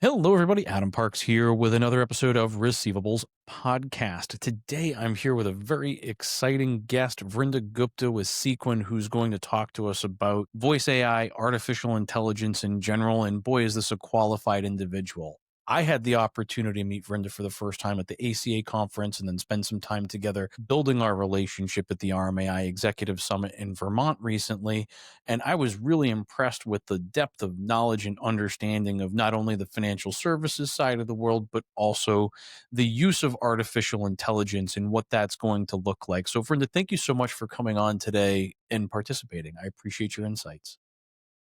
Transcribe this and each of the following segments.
Hello, everybody. Adam Parks here with another episode of Receivables Podcast. Today, I'm here with a very exciting guest, Vrinda Gupta with Sequin, who's going to talk to us about voice AI, artificial intelligence in general, and boy, is this a qualified individual. I had the opportunity to meet Vrinda for the first time at the ACA conference and then spend some time together building our relationship at the RMAI Executive Summit in Vermont recently. And I was really impressed with the depth of knowledge and understanding of not only the financial services side of the world, but also the use of artificial intelligence and what that's going to look like. So, Vrinda, thank you so much for coming on today and participating. I appreciate your insights.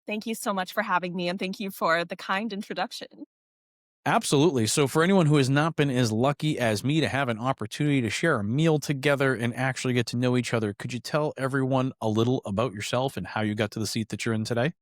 Thank you so much for having me, and thank you for the kind introduction. Absolutely. So for anyone who has not been as lucky as me to have an opportunity to share a meal together and actually get to know each other, could you tell everyone a little about yourself and how you got to the seat that you're in today?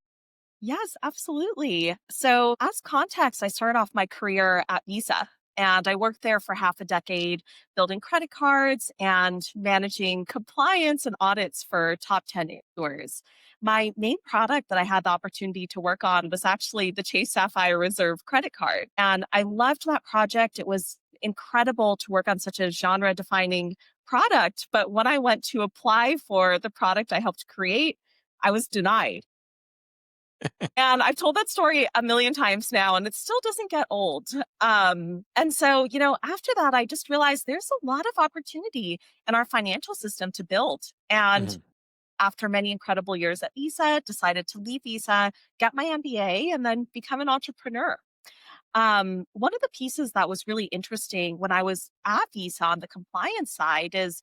Yes, absolutely. So, as context, I started off my career at Visa, and I worked there for half a decade building credit cards and managing compliance and audits for top 10 issuers. My main product that I had the opportunity to work on was actually the Chase Sapphire Reserve credit card. And I loved that project. It was incredible to work on such a genre defining product. But when I went to apply for the product I helped create, I was denied. And I've told that story a million times now, and it still doesn't get old. And so, after that, I just realized there's a lot of opportunity in our financial system to build. And after many incredible years at Visa, decided to leave Visa, get my MBA, and then become an entrepreneur. One of the pieces that was really interesting when I was at Visa on the compliance side is,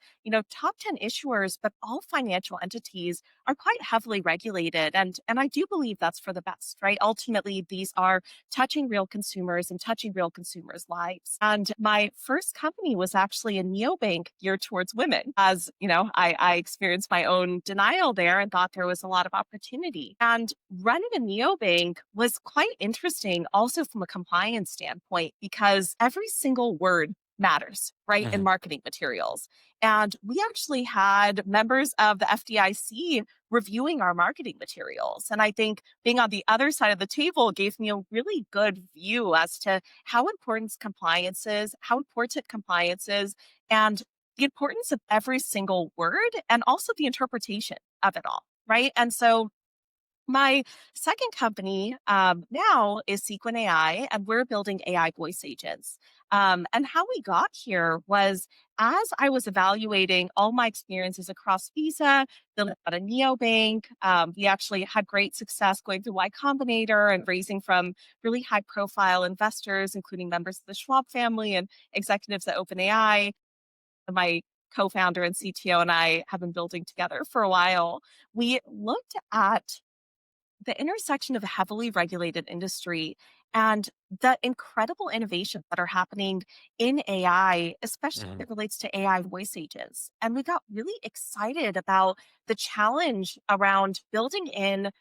top 10 issuers, but all financial entities are quite heavily regulated. And I do believe that's for the best, right? Ultimately, these are touching real consumers and touching real consumers' lives. And my first company was actually a neobank geared towards women. As, I experienced my own denial there and thought there was a lot of opportunity. And running a neobank was quite interesting also from a compliance standpoint, because every single word matters, right, in marketing materials. And we actually had members of the FDIC reviewing our marketing materials. And I think being on the other side of the table gave me a really good view as to how important compliance is, and the importance of every single word, and also the interpretation of it all, right? And so my second company now is Sequin AI, and we're building AI voice agents. And how we got here was as I was evaluating all my experiences across Visa, building out a neobank. We actually had great success going through Y Combinator and raising from really high profile investors, including members of the Schwab family and executives at OpenAI. My co-founder and CTO and I have been building together for a while. We looked at the intersection of a heavily regulated industry and the incredible innovations that are happening in AI, especially as it relates to AI voice agents. And we got really excited about the challenge around building in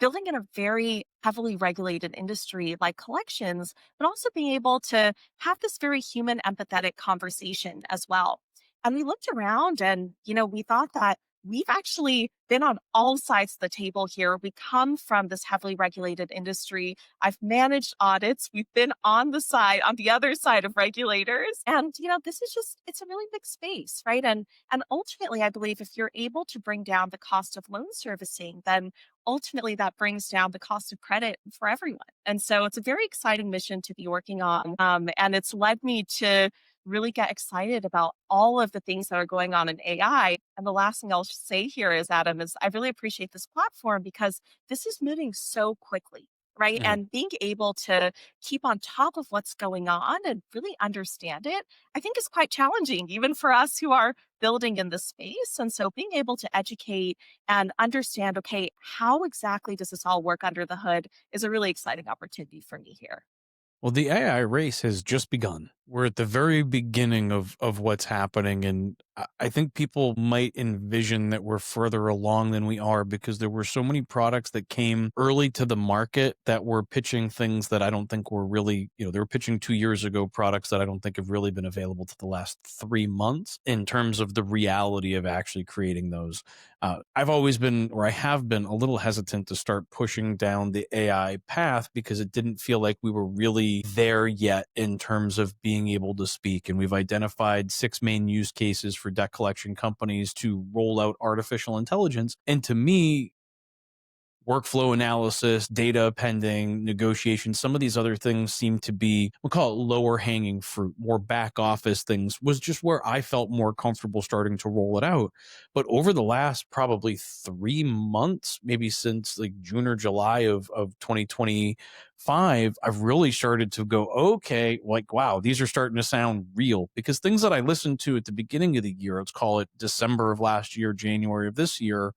a very heavily regulated industry like collections, but also being able to have this very human, empathetic conversation as well. And we looked around and, we thought that we've actually been on all sides of the table here. We come from this heavily regulated industry. I've managed audits. We've been on the other side of regulators. And, this is it's a really big space, right? And ultimately, I believe if you're able to bring down the cost of loan servicing, then ultimately that brings down the cost of credit for everyone. And so it's a very exciting mission to be working on. And it's led me to really get excited about all of the things that are going on in AI. And the last thing I'll say here is, Adam, is I really appreciate this platform because this is moving so quickly, right? And being able to keep on top of what's going on and really understand it, I think is quite challenging, even for us who are building in this space. And so being able to educate and understand, okay, how exactly does this all work under the hood is a really exciting opportunity for me here. Well, the AI race has just begun. We're at the very beginning of what's happening. And I think people might envision that we're further along than we are because there were so many products that came early to the market that were pitching things that I don't think were really, they were pitching 2 years ago products that I don't think have really been available to the last 3 months in terms of the reality of actually creating those. I've always been, or I have been, a little hesitant to start pushing down the AI path because it didn't feel like we were really there yet in terms of being able to speak. And we've identified 6 main use cases for debt collection companies to roll out artificial intelligence. And to me, workflow analysis, data pending, negotiation, some of these other things seem to be, we'll call it lower hanging fruit, more back office things, was just where I felt more comfortable starting to roll it out. But over the last probably 3 months, maybe since like June or July of 2025, I've really started to go, okay, like, wow, these are starting to sound real, because things that I listened to at the beginning of the year, let's call it December of last year, January of this year,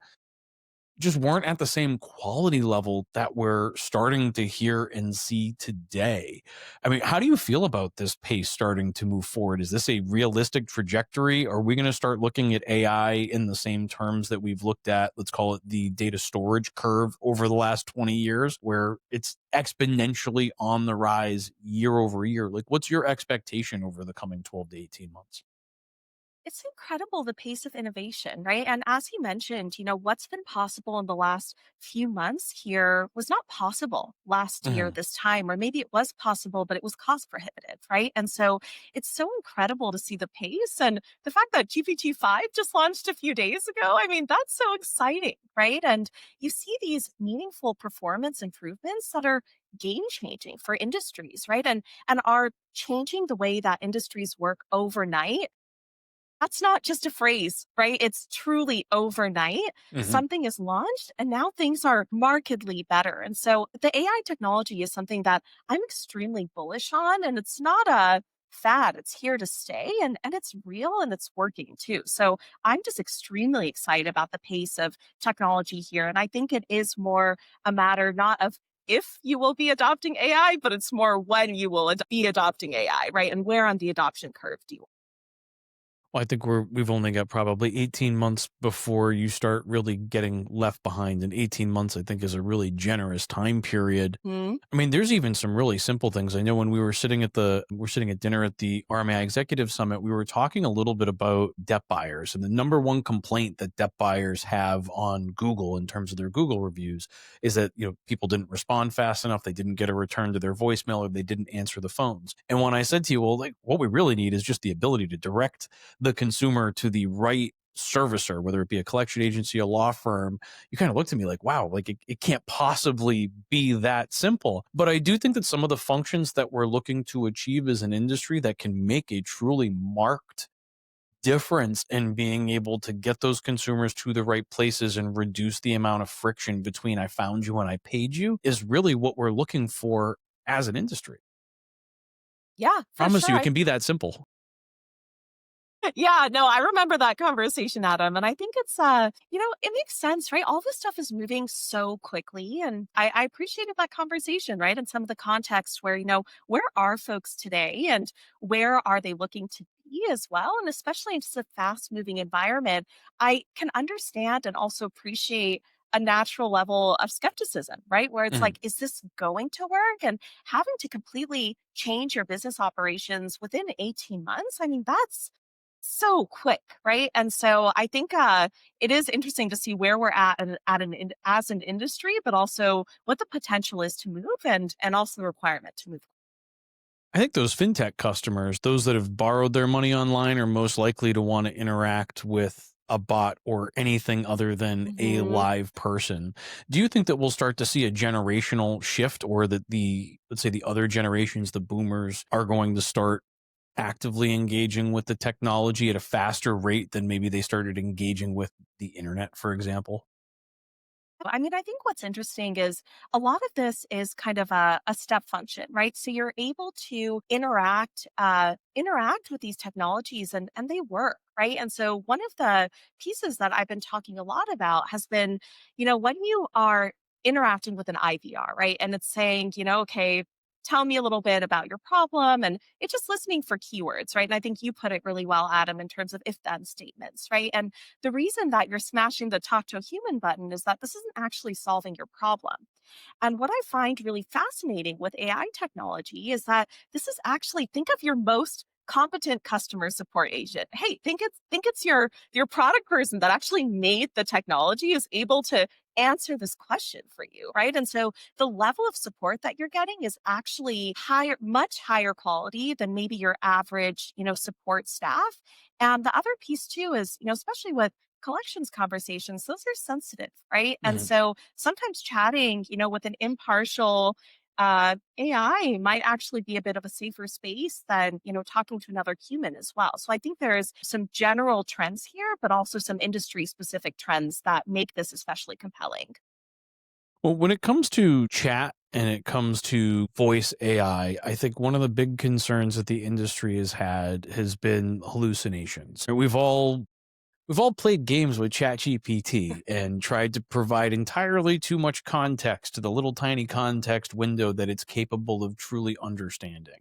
just weren't at the same quality level that we're starting to hear and see today. I mean, how do you feel about this pace starting to move forward? Is this a realistic trajectory? Are we going to start looking at AI in the same terms that we've looked at, let's call it the data storage curve over the last 20 years, where it's exponentially on the rise year over year? Like, what's your expectation over the coming 12 to 18 months? It's incredible the pace of innovation, right? And as you mentioned, what's been possible in the last few months here was not possible last year, Mhm. this time, or maybe it was possible, but it was cost prohibitive, right? And so it's so incredible to see the pace and the fact that GPT-5 just launched a few days ago. I mean, that's so exciting, right? And you see these meaningful performance improvements that are game changing for industries, right? And are changing the way that industries work overnight. That's not just a phrase, right? It's truly overnight. Mhm. Something is launched and now things are markedly better. And so the AI technology is something that I'm extremely bullish on, and it's not a fad. It's here to stay, and it's real and it's working too. So I'm just extremely excited about the pace of technology here. And I think it is more a matter not of if you will be adopting AI, but it's more when you will be adopting AI, right? And where on the adoption curve do you? Well, I think we've only got probably 18 months before you start really getting left behind, and 18 months I think is a really generous time period. Hmm? I mean, there's even some really simple things. I know when we're sitting at dinner at the RMI Executive Summit, we were talking a little bit about debt buyers, and the number one complaint that debt buyers have on Google in terms of their Google reviews is that, people didn't respond fast enough, they didn't get a return to their voicemail, or they didn't answer the phones. And when I said to you, well, like, what we really need is just the ability to direct the consumer to the right servicer, whether it be a collection agency, a law firm, you kind of looked at me like, wow, like it can't possibly be that simple. But I do think that some of the functions that we're looking to achieve as an industry that can make a truly marked difference in being able to get those consumers to the right places and reduce the amount of friction between I found you and I paid you is really what we're looking for as an industry. Yeah, for Promise sure. you it can be that simple. Yeah, no, I remember that conversation, Adam. And I think it's it makes sense, right? All this stuff is moving so quickly. And I appreciated that conversation, right? And some of the context where, where are folks today and where are they looking to be as well? And especially in just a fast moving environment, I can understand and also appreciate a natural level of skepticism, right? Where it's Mhm. like, is this going to work? And having to completely change your business operations within 18 months, I mean, that's so quick, right? And so I think it is interesting to see where we're as an industry, but also what the potential is to move and also the requirement to move. I think those fintech customers, those that have borrowed their money online, are most likely to want to interact with a bot or anything other than a Mhm. live person. Do you think that we'll start to see a generational shift, or that let's say the other generations, the boomers, are going to start actively engaging with the technology at a faster rate than maybe they started engaging with the internet, for example? I mean, I think what's interesting is a lot of this is kind of a step function, right? So you're able to interact with these technologies and they work, right? And so one of the pieces that I've been talking a lot about has been, when you are interacting with an IVR, right? And it's saying, okay, tell me a little bit about your problem. And it's just listening for keywords, right? And I think you put it really well, Adam, in terms of if then statements, right? And the reason that you're smashing the talk to a human button is that this isn't actually solving your problem. And what I find really fascinating with AI technology is that this is actually, think of your most competent customer support agent. Hey, think it's your product person that actually made the technology is able to answer this question for you, right? And so the level of support that you're getting is actually higher, much higher quality than maybe your average, support staff. And the other piece too is, especially with collections conversations, those are sensitive, right? And Mhm. so sometimes chatting, with an impartial AI might actually be a bit of a safer space than, talking to another human as well. So I think there's some general trends here, but also some industry specific trends that make this especially compelling. Well, when it comes to chat and it comes to voice AI, I think one of the big concerns that the industry has had has been hallucinations. We've all played games with ChatGPT and tried to provide entirely too much context to the little tiny context window that it's capable of truly understanding.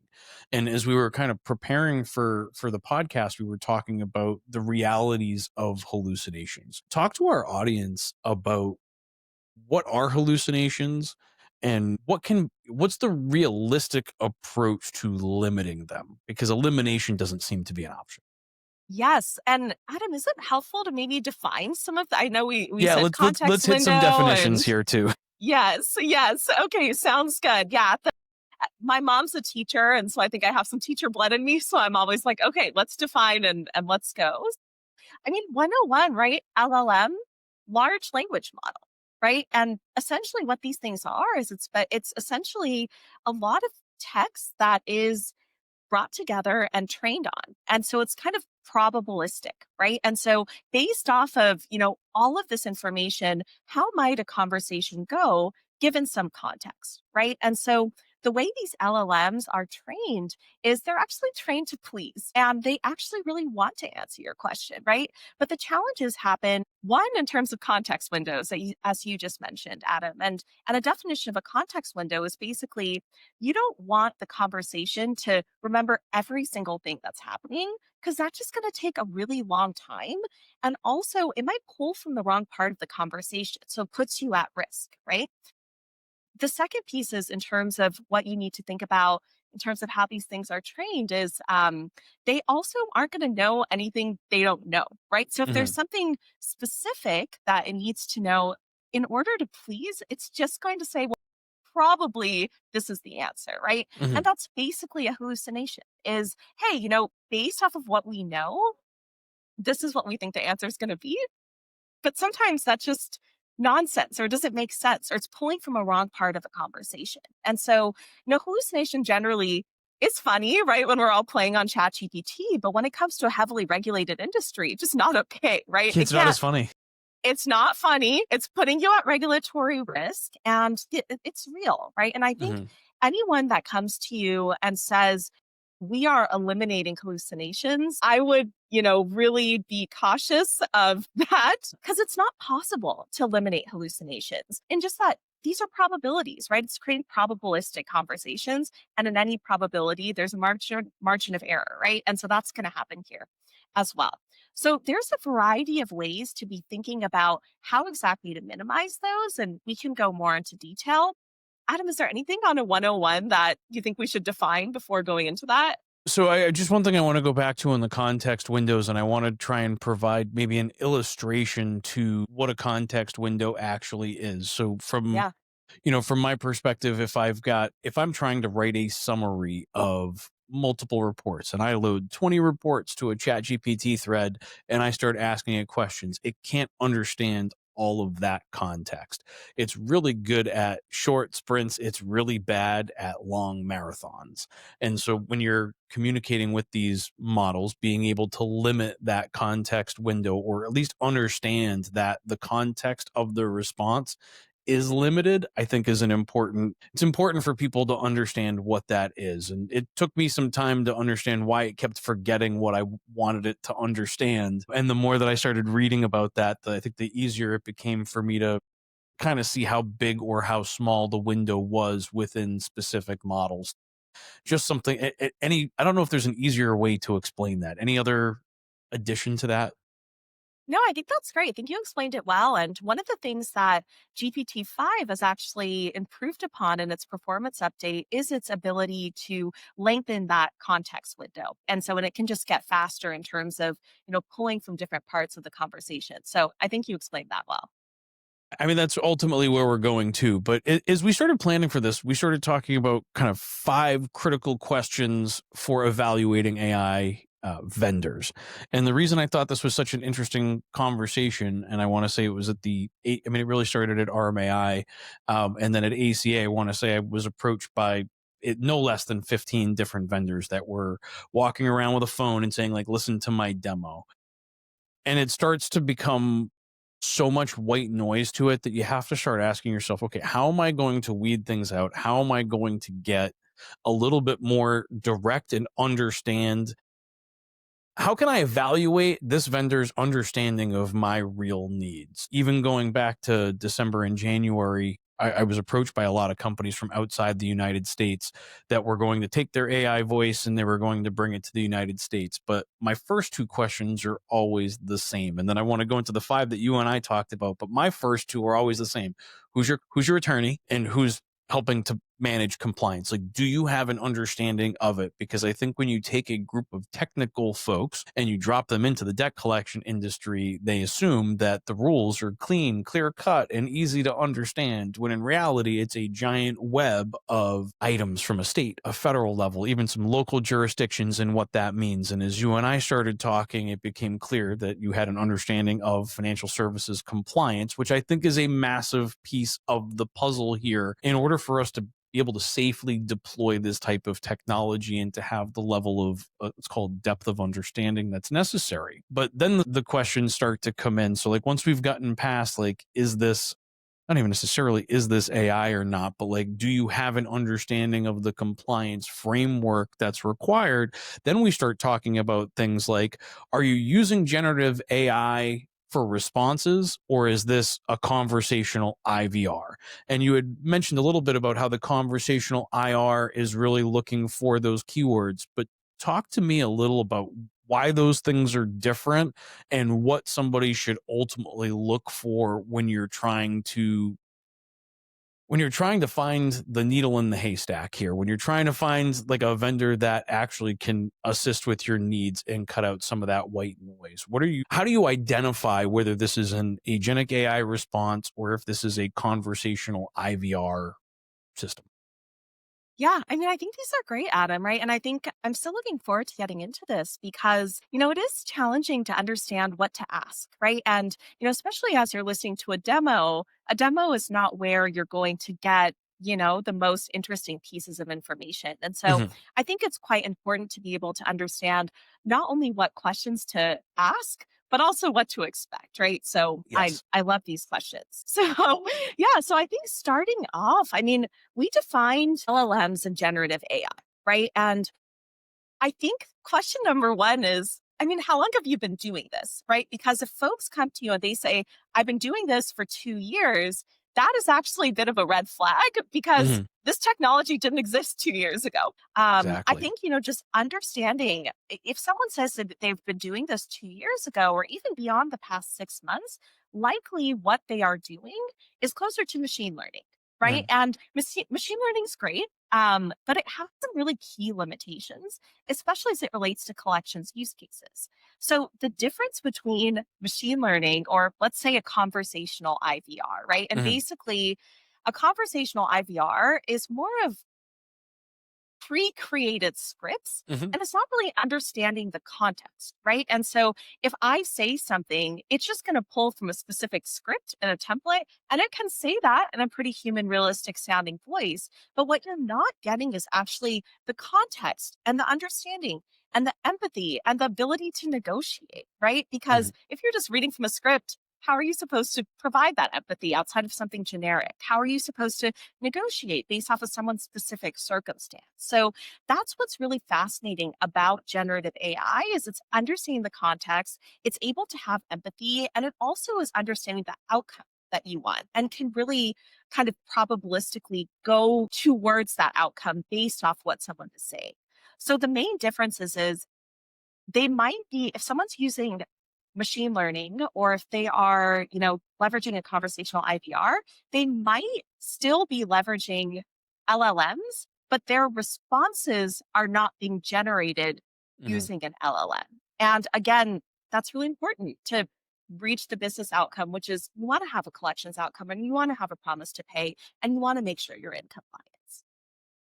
And as we were kind of preparing for the podcast, we were talking about the realities of hallucinations. Talk to our audience about what are hallucinations and what's the realistic approach to limiting them, because elimination doesn't seem to be an option. Yes. And Adam, is it helpful to maybe define some of the, I know we Yeah, said let's context hit some window definitions and here too. yes, yes. Okay, sounds good. Yeah. My mom's a teacher. And so I think I have some teacher blood in me. So I'm always like, okay, let's define and let's go. I mean, 101, right? LLM, large language model, right? And essentially what these things are is it's essentially a lot of text that is brought together and trained on. And so it's kind of probabilistic, right? And so based off of, all of this information, how might a conversation go given some context, right? And so the way these LLMs are trained is they're actually trained to please and they actually really want to answer your question, right? But the challenges happen one in terms of context windows as you just mentioned, Adam. And a definition of a context window is basically you don't want the conversation to remember every single thing that's happening because that's just going to take a really long time. And also, it might pull from the wrong part of the conversation. So it puts you at risk, right? The second piece is in terms of what you need to think about in terms of how these things are trained is they also aren't going to know anything they don't know, right? So if there's Mhm, something specific that it needs to know in order to please, it's just going to say, well, probably this is the answer, right? And mhm. that's basically a hallucination is, hey, based off of what we know, this is what we think the answer is going to be. But sometimes that's just nonsense or doesn't make sense or it's pulling from a wrong part of the conversation. And so, hallucination generally is funny, right? When we're all playing on ChatGPT, but when it comes to a heavily regulated industry, just not okay, right? It's not as funny. It's not funny. It's putting you at regulatory risk and it's real, right? And I think Mhm. anyone that comes to you and says, we are eliminating hallucinations, I would, really be cautious of that because it's not possible to eliminate hallucinations. And just that these are probabilities, right? It's creating probabilistic conversations. And in any probability, there's a margin of error, right? And so that's going to happen here as well. So there's a variety of ways to be thinking about how exactly to minimize those, and we can go more into detail. Adam, is there anything on a 101 that you think we should define before going into that? So just one thing I want to go back to in the context windows, and I want to try and provide maybe an illustration to what a context window actually is. So Yeah. from my perspective, if I'm trying to write a summary of multiple reports and I load 20 reports to a chat GPT thread and I start asking it questions, it can't understand all of that context. It's really good at short sprints. It's really bad at long marathons. And so when you're communicating with these models, being able to limit that context window or at least understand that the context of the response is limited, I think is it's important for people to understand what that is. And it took me some time to understand why it kept forgetting what I wanted it to understand. And the more that I started reading about that, I think the easier it became for me to kind of see how big or how small the window was within specific models. Just something, I don't know if there's an easier way to explain that. Any other addition to that? No, I think that's great. I think you explained it well. And one of the things that GPT-5 has actually improved upon in its performance update is its ability to lengthen that context window. And so, and it can just get faster in terms of, pulling from different parts of the conversation. So I think you explained that well. I mean, that's ultimately where we're going to. But as we started planning for this, we started talking about kind of 5 critical questions for evaluating AI vendors. And the reason I thought this was such an interesting conversation, and I want to say it was I mean, it really started at RMAI, and then at ACA, I want to say I was approached by no less than 15 different vendors that were walking around with a phone and saying, like, listen to my demo. And it starts to become so much white noise to it that you have to start asking yourself, okay, how am I going to weed things out? How am I going to get a little bit more direct and understand, how can I evaluate this vendor's understanding of my real needs? Even going back to December and January, I was approached by a lot of companies from outside the United States that were going to take their AI voice and they were going to bring it to the United States. But my first 2 questions are always the same. And then I want to go into the 5 that you and I talked about. But my first 2 are always the same. Who's your attorney and who's helping to manage compliance? Like, do you have an understanding of it? Because I think when you take a group of technical folks and you drop them into the debt collection industry, they assume that the rules are clean, clear cut, and easy to understand, when in reality, it's a giant web of items from a state, a federal level, even some local jurisdictions, and what that means. And as you and I started talking, it became clear that you had an understanding of financial services compliance, which I think is a massive piece of the puzzle here in order for us to be able to safely deploy this type of technology and to have the level of it's called depth of understanding that's necessary. But then the questions start to come in. So like, once we've gotten past, like, is this, not even necessarily is this AI or not, but like, do you have an understanding of the compliance framework that's required? Then we start talking about things like, are you using generative AI for responses, or is this a conversational IVR? And you had mentioned a little bit about how the conversational IR is really looking for those keywords, but talk to me a little about why those things are different and what somebody should ultimately look for when you're trying to find the needle in the haystack here, when you're trying to find like a vendor that actually can assist with your needs and cut out some of that white noise. How do you identify whether this is an agentic AI response or if this is a conversational IVR system? Yeah, I mean, I think these are great, Adam, right? And I think I'm still looking forward to getting into this because, it is challenging to understand what to ask, right? And, especially as you're listening to a demo is not where you're going to get, the most interesting pieces of information. And so Mhm. I think it's quite important to be able to understand not only what questions to ask, but also what to expect, right? So I Yes. I love these questions. So yeah, so I think starting off, I mean, we defined LLMs and generative AI, right? And I think question number one is, I mean, how long have you been doing this, right? Because if folks come to you and they say, I've been doing this for 2 years, that is actually a bit of a red flag because Mhm. this technology didn't exist 2 years ago. I Exactly. think, just understanding if someone says that they've been doing this 2 years ago or even beyond the past 6 months, likely what they are doing is closer to machine learning, right? Mhm. And machine learning is great, but it has some really key limitations, especially as it relates to collections use cases. So the difference between machine learning or let's say a conversational IVR, right? And Mhm. basically a conversational IVR is more of pre-created scripts Mhm. and it's not really understanding the context, right? And so if I say something, it's just going to pull from a specific script and a template and it can say that in a pretty human realistic sounding voice, but what you're not getting is actually the context and the understanding and the empathy and the ability to negotiate, right? Mhm. Because if you're just reading from a script, how are you supposed to provide that empathy outside of something generic? How are you supposed to negotiate based off of someone's specific circumstance? So that's what's really fascinating about generative AI is it's understanding the context, it's able to have empathy, and it also is understanding the outcome. that you want and can really kind of probabilistically go towards that outcome based off what someone is saying. So the main differences is they might be, if someone's using machine learning or if they are, leveraging a conversational IVR, they might still be leveraging LLMs, but their responses are not being generated Mhm. using an LLM. And again, that's really important to reach the business outcome, which is you want to have a collections outcome and you want to have a promise to pay and you want to make sure you're in compliance.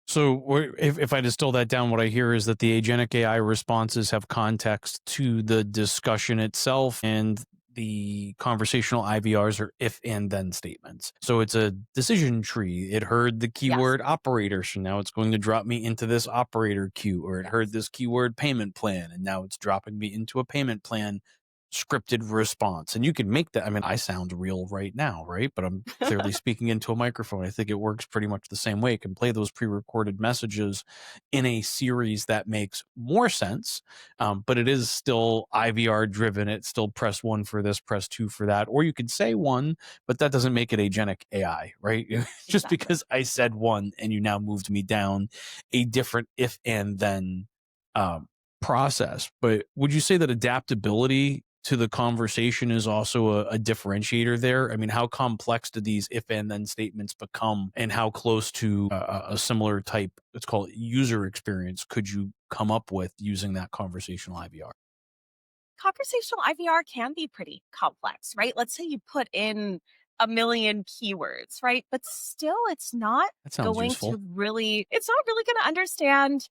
So, if I distill that down, what I hear is that the agentic AI responses have context to the discussion itself, and the conversational IVRs are if and then statements. So it's a decision tree. It heard the Yes. keyword operator, so now it's going to drop me into this operator queue, or it heard Yes. this keyword payment plan, and now it's dropping me into a payment plan scripted response. And you can make that. I mean, I sound real right now, right? But I'm clearly speaking into a microphone. I think it works pretty much the same way. It can play those pre-recorded messages in a series that makes more sense, but it is still IVR driven. It's still press one for this, press two for that. Or you could say one, but that doesn't make it agentic AI, right? Just Exactly. because I said one and you now moved me down a different if and then um, process. But would you say that adaptability to the conversation is also a differentiator there? I mean, how complex do these if and then statements become, and how close to a similar type, let's call it user experience, could you come up with using that conversational IVR? Conversational IVR can be pretty complex, right? Let's say you put in a million keywords, right? But still, That sounds going useful. it's not really going to understand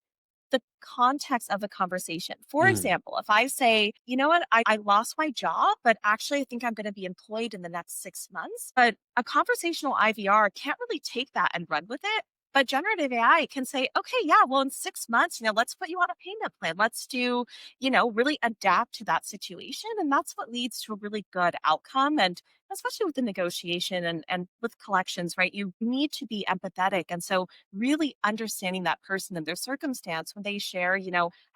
the context of the conversation. For Mm, example, if I say, you know what, I lost my job, but actually I think I'm going to be employed in the next 6 months. But a conversational IVR can't really take that and run with it. But generative AI can say, okay, yeah, well, in 6 months, let's put you on a payment plan. Let's do, really adapt to that situation. And that's what leads to a really good outcome. And especially with the negotiation and with collections, right? You need to be empathetic. And so really understanding that person and their circumstance when they share,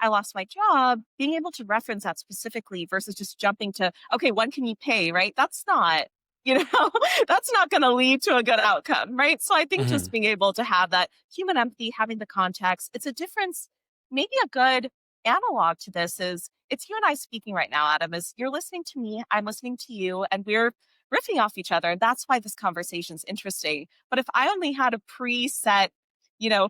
I lost my job, being able to reference that specifically versus just jumping to, okay, when can you pay, right? That's not, you know, that's not going to lead to a good outcome, right? So I think just mhm. being able to have that human empathy, having the context, it's a difference. Maybe a good analog to this is it's you and I speaking right now, Adam, is you're listening to me, I'm listening to you, and we're riffing off each other. That's why this conversation is interesting. But if I only had a preset,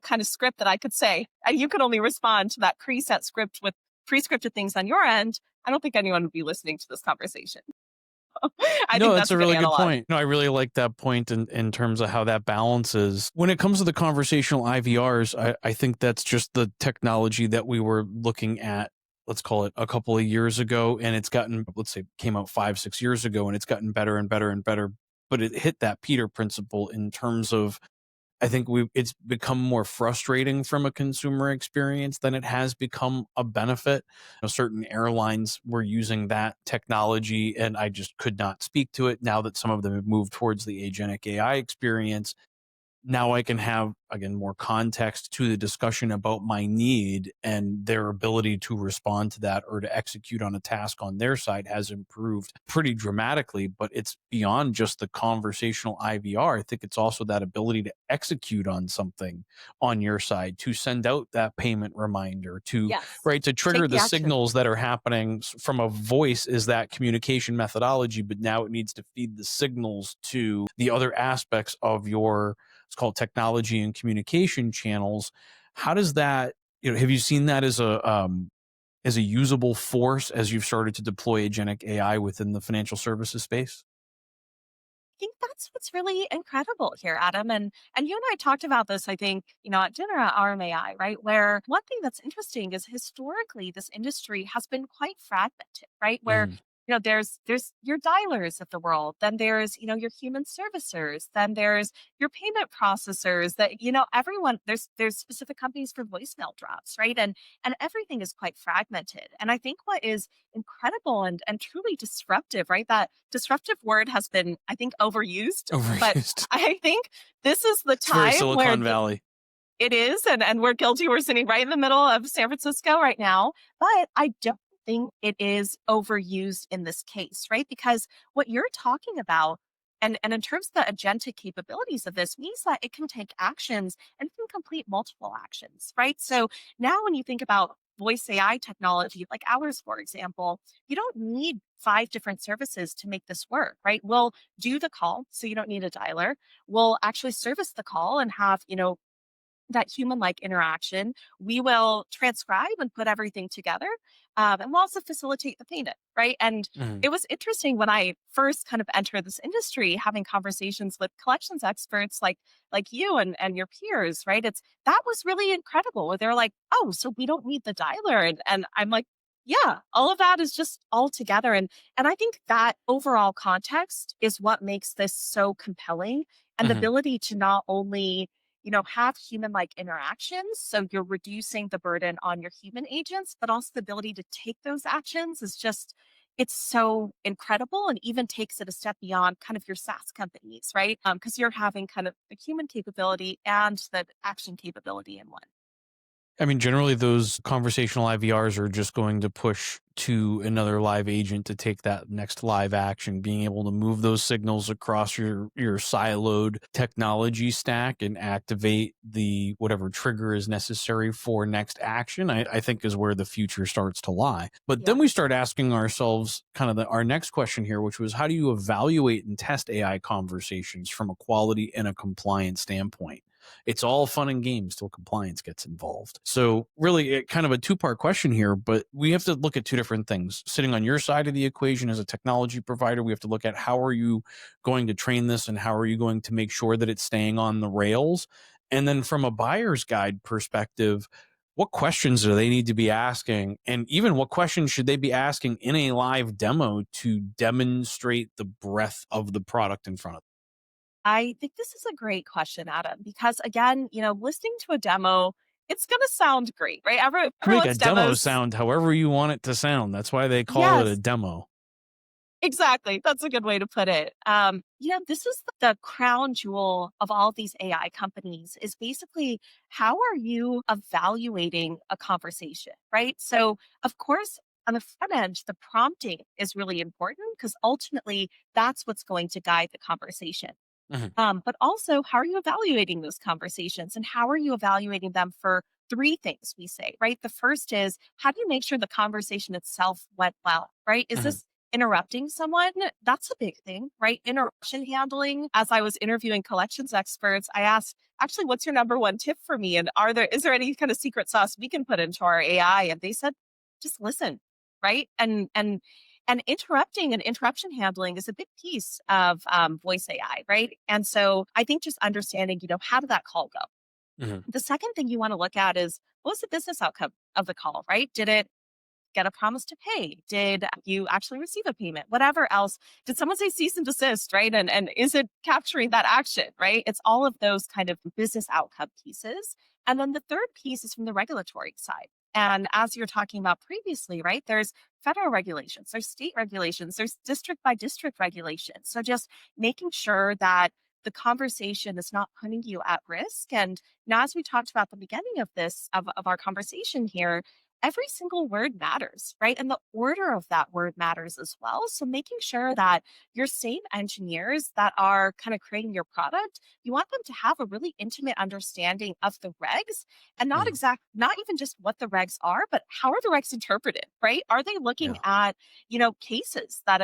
kind of script that I could say, and you could only respond to that preset script with pre-scripted things on your end, I don't think anyone would be listening to this conversation. I No, think that's that's a a good really good analog. point. No, I really like that point in terms of how that balances. When it comes to the conversational IVRs, I think that's just the technology that we were looking at, let's call it a couple of years ago. And it's gotten, let's say, came out 5, 6 years ago, and it's gotten better and better and better. But it hit that Peter principle in terms of, I think it's become more frustrating from a consumer experience than it has become a benefit. Certain airlines were using that technology, and I just could not speak to it. Now that some of them have moved towards the agentic AI experience, now I can have, again, more context to the discussion about my need, and their ability to respond to that or to execute on a task on their side has improved pretty dramatically. But it's beyond just the conversational IVR. I think it's also that ability to execute on something on your side, to send out that payment reminder, to, Yes. right, to trigger Take the the action. signals that are happening from a voice is that communication methodology, but now it needs to feed the signals to the other aspects of your, it's called technology and communication channels. How does that, have you seen that as a usable force as you've started to deploy agentic AI within the financial services space? Think that's what's really incredible here, Adam. And you and I talked about this, I think, at dinner at RMAI, right? Where one thing that's interesting is historically this industry has been quite fragmented, right? Where Mhm. there's your dialers of the world, then there's your human servicers, then there's your payment processors. That everyone there's specific companies for voicemail drops, right? And everything is quite fragmented. And I think what is incredible and truly disruptive, right? That disruptive word has been, I think, overused, but Overused. I think this is the It's very time where Silicon Valley. it is, and we're guilty. We're sitting right in the middle of San Francisco right now, but I don't think it is overused in this case, right? Because what you're talking about And in terms of the agentic capabilities of this means that it can take actions and can complete multiple actions, right? So now when you think about voice AI technology, like ours, for example, you don't need five different services to make this work, right? We'll do the call, so you don't need a dialer. We'll actually service the call and have, that human like interaction. We will transcribe and put everything together. And we'll also facilitate the payment, right? And Mhm. it was interesting when I first kind of entered this industry, having conversations with collections experts like you and your peers, right? That was really incredible. Where they're like, oh, so we don't need the dialer. And I'm like, yeah, all of that is just all together. And I think that overall context is what makes this so compelling. And the Mhm. ability to not only have human like interactions. So you're reducing the burden on your human agents, but also the ability to take those actions is just, it's so incredible and even takes it a step beyond kind of your SaaS companies, right? Because you're having kind of the human capability and the action capability in one. I mean, generally, those conversational IVRs are just going to push to another live agent to take that next live action, being able to move those signals across your siloed technology stack and activate the whatever trigger is necessary for next action. I think is where the future starts to lie. But Yeah. then we start asking ourselves kind of our next question here, which was how do you evaluate and test AI conversations from a quality and a compliance standpoint? It's all fun and games till compliance gets involved. So really kind of a two-part question here, but we have to look at two different things. Sitting on your side of the equation as a technology provider, we have to look at how are you going to train this and how are you going to make sure that it's staying on the rails? And then from a buyer's guide perspective, what questions do they need to be asking? And even what questions should they be asking in a live demo to demonstrate the breadth of the product in front of them? I think this is a great question, Adam, because again, listening to a demo, it's going to sound great, right? You make a Everyone's demo demos. sound however you want it to sound. That's why they call it a Yes. demo. Exactly. That's a good way to put it. This is the crown jewel of all these AI companies is basically how are you evaluating a conversation, right? So, of course, on the front end, the prompting is really important because ultimately that's what's going to guide the conversation. Mhm, But also, how are you evaluating those conversations and how are you evaluating them for three things we say, right? The first is how do you make sure the conversation itself went well, right? Is mhm. this interrupting someone? That's a big thing, right? Interruption handling. As I was interviewing collections experts, I asked, actually, what's your number one tip for me? And is there any kind of secret sauce we can put into our AI? And they said, just listen, right? And interrupting and interruption handling is a big piece of voice AI, right? And so I think just understanding, how did that call go? Mhm, The second thing you want to look at is what was the business outcome of the call, right? Did it get a promise to pay? Did you actually receive a payment? Whatever else. Did someone say cease and desist, right? And is it capturing that action, right? It's all of those kind of business outcome pieces. And then the third piece is from the regulatory side. And as you're talking about previously, right, there's federal regulations, there's state regulations, there's district by district regulations. So just making sure that the conversation is not putting you at risk. And now, as we talked about at the beginning of of our conversation here, every single word matters, right? And the order of that word matters as well. So making sure that your same engineers that are kind of creating your product, you want them to have a really intimate understanding of the regs and mhm. not even just what the regs are, but how are the regs interpreted, right? Are they looking Yeah. at,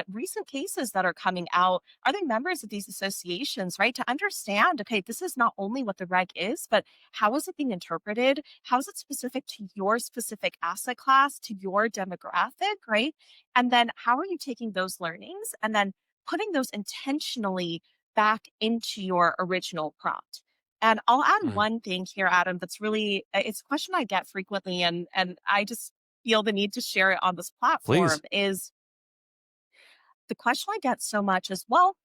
recent cases that are coming out? Are they members of these associations, right? To understand, okay, this is not only what the reg is, but how is it being interpreted? How is it specific to your specific asset class, to your demographic, right? And then how are you taking those learnings and then putting those intentionally back into your original prompt? And I'll add Mhm. one thing here, Adam, that's really it's a question I get frequently and I just feel the need to share it on this platform Please. is the question I get so much is, well,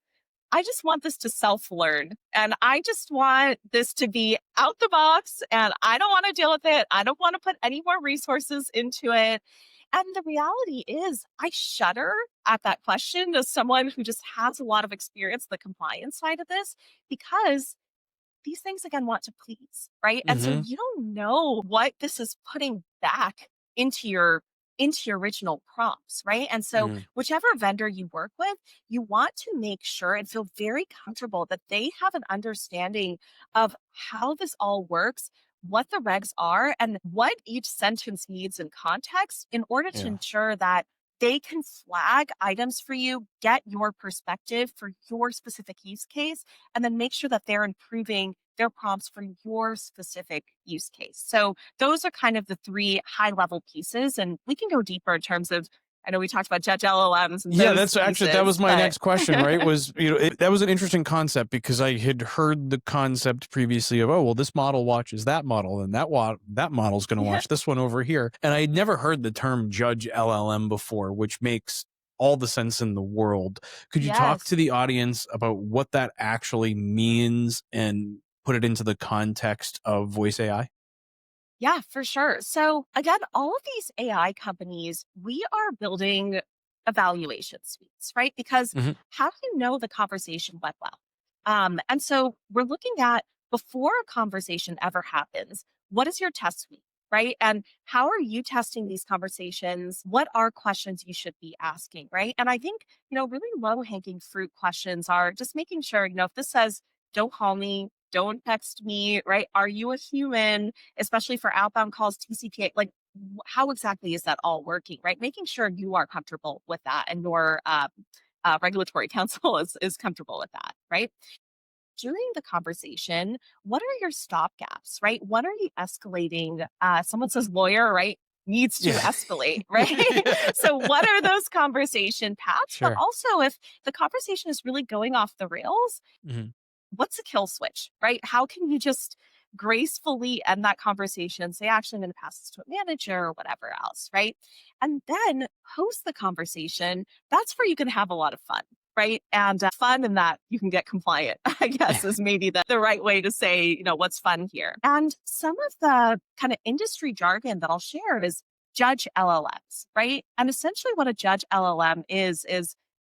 I just want this to self learn and I just want this to be out the box and I don't want to deal with it. I don't want to put any more resources into it. And the reality is, I shudder at that question as someone who just has a lot of experience, the compliance side of this, because these things again want to please, right? And so Mhm. you don't know what this is putting back into into your original prompts, right? And so, Mm, whichever vendor you work with, you want to make sure and feel very comfortable that they have an understanding of how this all works, what the regs are, and what each sentence needs in context in order to yeah. ensure that they can flag items for you, get your perspective for your specific use case, and then make sure that they're improving their prompts for your specific use case. So those are kind of the three high level pieces. And we can go deeper in terms of, I know we talked about Judge LLMs and Yeah, those that's actually that pieces, was my but next question, right? Was that was an interesting concept because I had heard the concept previously of, oh well, this model watches that model, and that model's going to yeah, watch this one over here, and I had never heard the term Judge LLM before, which makes all the sense in the world. Could you talk to yes. the audience about what that actually means and put it into the context of voice AI? Yeah, for sure. So again, all of these AI companies, we are building evaluation suites, right? Because Hmm. how do you know the conversation went well? And so we're looking at before a conversation ever happens, what is your test suite, right? And how are you testing these conversations? What are questions you should be asking, right? And I think, really low hanging fruit questions are just making sure, if this says, don't call me, don't text me, right? Are you a human? Especially for outbound calls, TCPA, like how exactly is that all working, right? Making sure you are comfortable with that and your regulatory counsel is comfortable with that, right? During the conversation, what are your stop gaps, right? What are you escalating? Someone says lawyer, right? Needs to Yeah. escalate, right? Yeah. So, what are those conversation paths? But Sure. also, if the conversation is really going off the rails, Hmm. what's a kill switch, right? How can you just gracefully end that conversation, say, actually, I'm going to pass this to a manager or whatever else, right? And then post the conversation, that's where you can have a lot of fun, right? And fun in that you can get compliant, I guess, is maybe the right way to say, what's fun here. And some of the kind of industry jargon that I'll share is judge LLMs, right? And essentially what a judge LLM is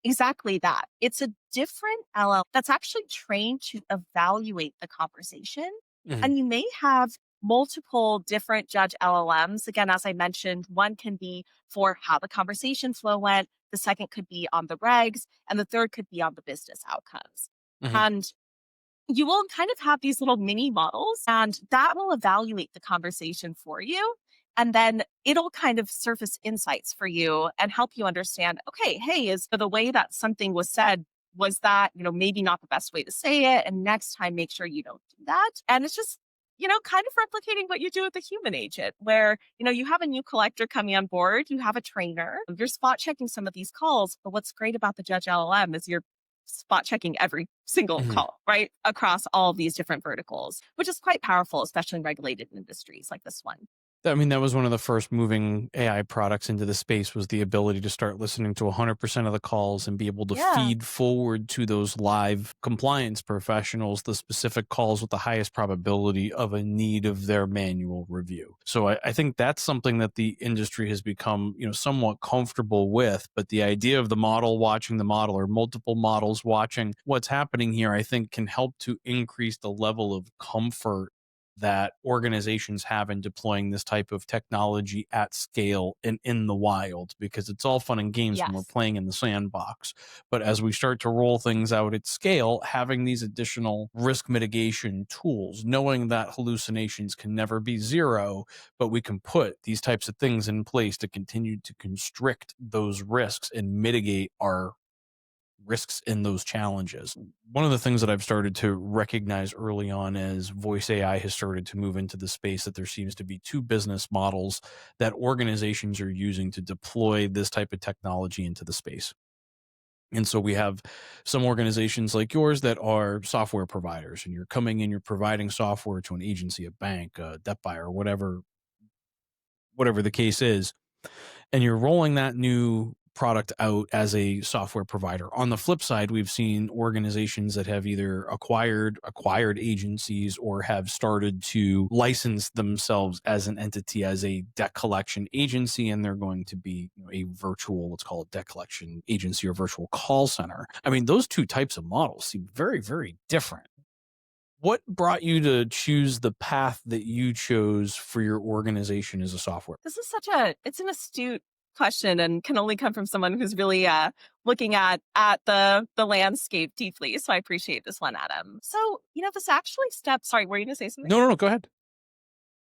exactly that. It's a different LLM that's actually trained to evaluate the conversation. Hmm. And you may have multiple different judge LLMs. Again, as I mentioned, one can be for how the conversation flow went, the second could be on the regs, and the third could be on the business outcomes. Hmm. And you will kind of have these little mini models, and that will evaluate the conversation for you. And then it'll kind of surface insights for you and help you understand, okay, hey, is the way that something was said, was that, maybe not the best way to say it? And next time, make sure you don't do that. And it's just, kind of replicating what you do with a human agent, where, you have a new collector coming on board, you have a trainer, you're spot checking some of these calls. But what's great about the Judge LLM is you're spot checking every single Hmm. call, right? Across all of these different verticals, which is quite powerful, especially in regulated industries like this one. I mean, that was one of the first moving AI products into the space was the ability to start listening to 100% of the calls and be able to Yeah. feed forward to those live compliance professionals the specific calls with the highest probability of a need of their manual review. So I think that's something that the industry has become, somewhat comfortable with. But the idea of the model watching the model or multiple models watching what's happening here, I think can help to increase the level of comfort that organizations have in deploying this type of technology at scale and in the wild, because it's all fun and games when we're Yes. playing in the sandbox. But as we start to roll things out at scale, having these additional risk mitigation tools, knowing that hallucinations can never be zero, but we can put these types of things in place to continue to constrict those risks and mitigate our risks in those challenges. One of the things that I've started to recognize early on as voice AI has started to move into the space that there seems to be two business models that organizations are using to deploy this type of technology into the space. And so we have some organizations like yours that are software providers, and you're coming in, you're providing software to an agency, a bank, a debt buyer, whatever the case is, and you're rolling that new product out as a software provider. On the flip side, we've seen organizations that have either acquired agencies or have started to license themselves as an entity as a debt collection agency, and they're going to be a virtual, let's call it debt collection agency or virtual call center. I mean, those two types of models seem very, very different. What brought you to choose the path that you chose for your organization as a software? This is it's an astute question and can only come from someone who's really looking at the landscape deeply. So I appreciate this one, Adam. So, this actually steps, sorry, were you going to say something? No, no, no. Go ahead.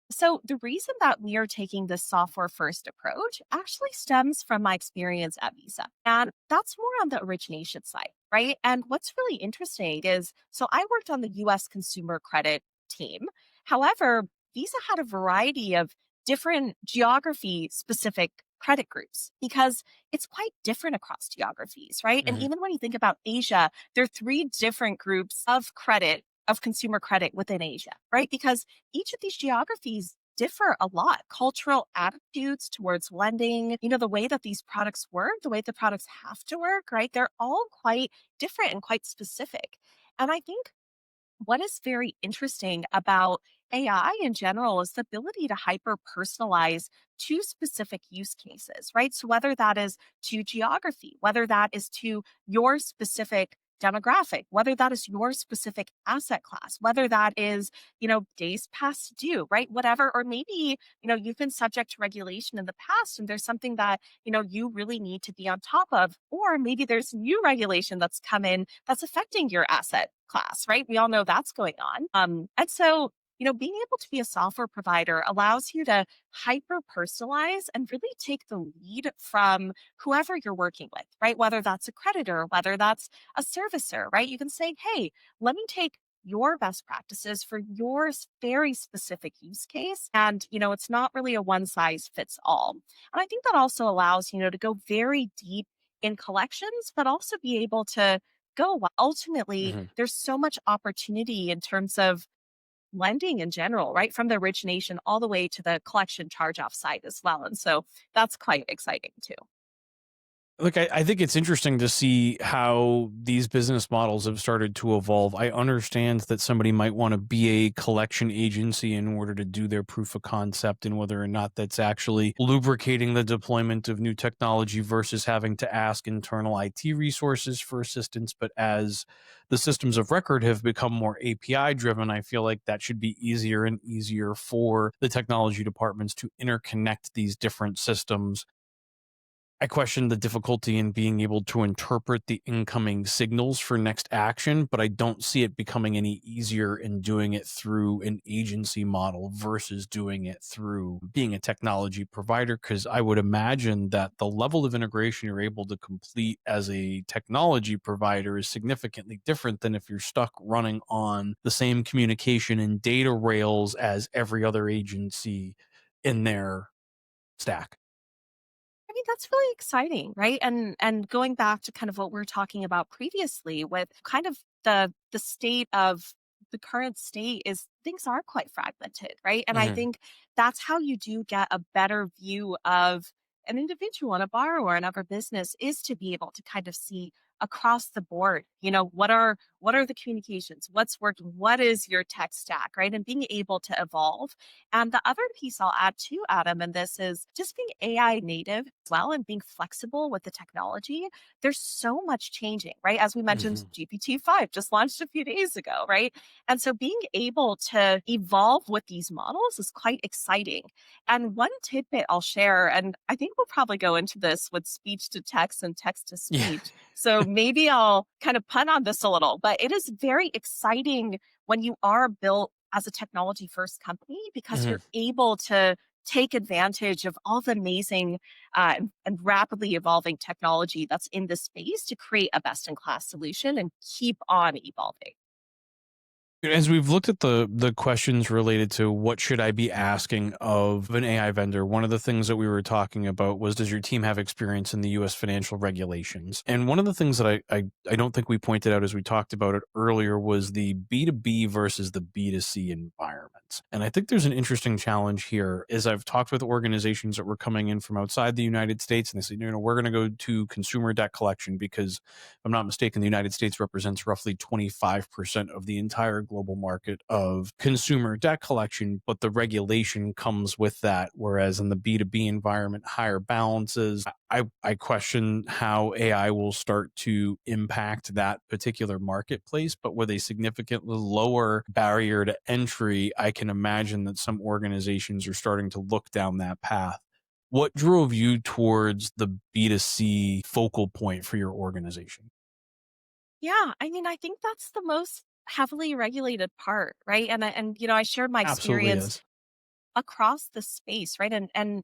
So, the reason that we are taking this software first approach actually stems from my experience at Visa. And that's more on the origination side, right? And what's really interesting is so I worked on the US consumer credit team. However, Visa had a variety of different geography specific credit groups because it's quite different across geographies, right? And Hmm. even when you think about Asia, there are three different groups of credit, of consumer credit within Asia, right? Because each of these geographies differ a lot. Cultural attitudes towards lending, the way that these products work, the way the products have to work, right? They're all quite different and quite specific. And I think what is very interesting about AI in general is the ability to hyper personalize to specific use cases, right? So, whether that is to geography, whether that is to your specific demographic, whether that is your specific asset class, whether that is, days past due, right? Whatever, or maybe, you've been subject to regulation in the past and there's something that, you really need to be on top of, or maybe there's new regulation that's come in that's affecting your asset class, right? We all know that's going on. And so, being able to be a software provider allows you to hyper personalize and really take the lead from whoever you're working with, right? Whether that's a creditor, whether that's a servicer, right? You can say, hey, let me take your best practices for your very specific use case. And, it's not really a one size fits all. And I think that also allows, to go very deep in collections, but also be able to go. Ultimately, Hmm. there's so much opportunity in terms of lending in general, right? From the origination all the way to the collection charge off side as well. And so that's quite exciting too. Look, I think it's interesting to see how these business models have started to evolve. I understand that somebody might want to be a collection agency in order to do their proof of concept, and whether or not that's actually lubricating the deployment of new technology versus having to ask internal IT resources for assistance. But as the systems of record have become more API driven, I feel like that should be easier and easier for the technology departments to interconnect these different systems. I question the difficulty in being able to interpret the incoming signals for next action, but I don't see it becoming any easier in doing it through an agency model versus doing it through being a technology provider. Because I would imagine that the level of integration you're able to complete as a technology provider is significantly different than if you're stuck running on the same communication and data rails as every other agency in their stack. I mean, that's really exciting, right? And going back to kind of what we are talking about previously with kind of the state of the current state is things are quite fragmented, right? And I Hmm. think that's how you do get a better view of an individual and a borrower and of a business is to be able to kind of see across the board, what are the communications, what's working, what is your tech stack, right? And being able to evolve. And the other piece I'll add to Adam, and this is just being AI native as well and being flexible with the technology. There's so much changing, right? As we mentioned, Hmm. GPT-5 just launched a few days ago, right? And so being able to evolve with these models is quite exciting. And one tidbit I'll share, and I think we'll probably go into this with speech to text and text to Yeah. speech. So maybe I'll kind of pun on this a little, but it is very exciting when you are built as a technology first company because Mhm. you're able to take advantage of all the amazing and rapidly evolving technology that's in this space to create a best in class solution and keep on evolving. As we've looked at the questions related to what should I be asking of an AI vendor, one of the things that we were talking about was, does your team have experience in the US financial regulations? And one of the things that I don't think we pointed out as we talked about it earlier was the B2B versus the B2C environments. And I think there's an interesting challenge here as I've talked with organizations that were coming in from outside the United States, and they said, we're going to go to consumer debt collection because, if I'm not mistaken, the United States represents roughly 25% of the entire global market of consumer debt collection, but the regulation comes with that. Whereas in the B2B environment, higher balances, I question how AI will start to impact that particular marketplace, but with a significantly lower barrier to entry, I can imagine that some organizations are starting to look down that path. What drove you towards the B2C focal point for your organization? Yeah, I mean, I think that's the most heavily regulated part, right? I shared my Absolutely experience is. across the space, right? And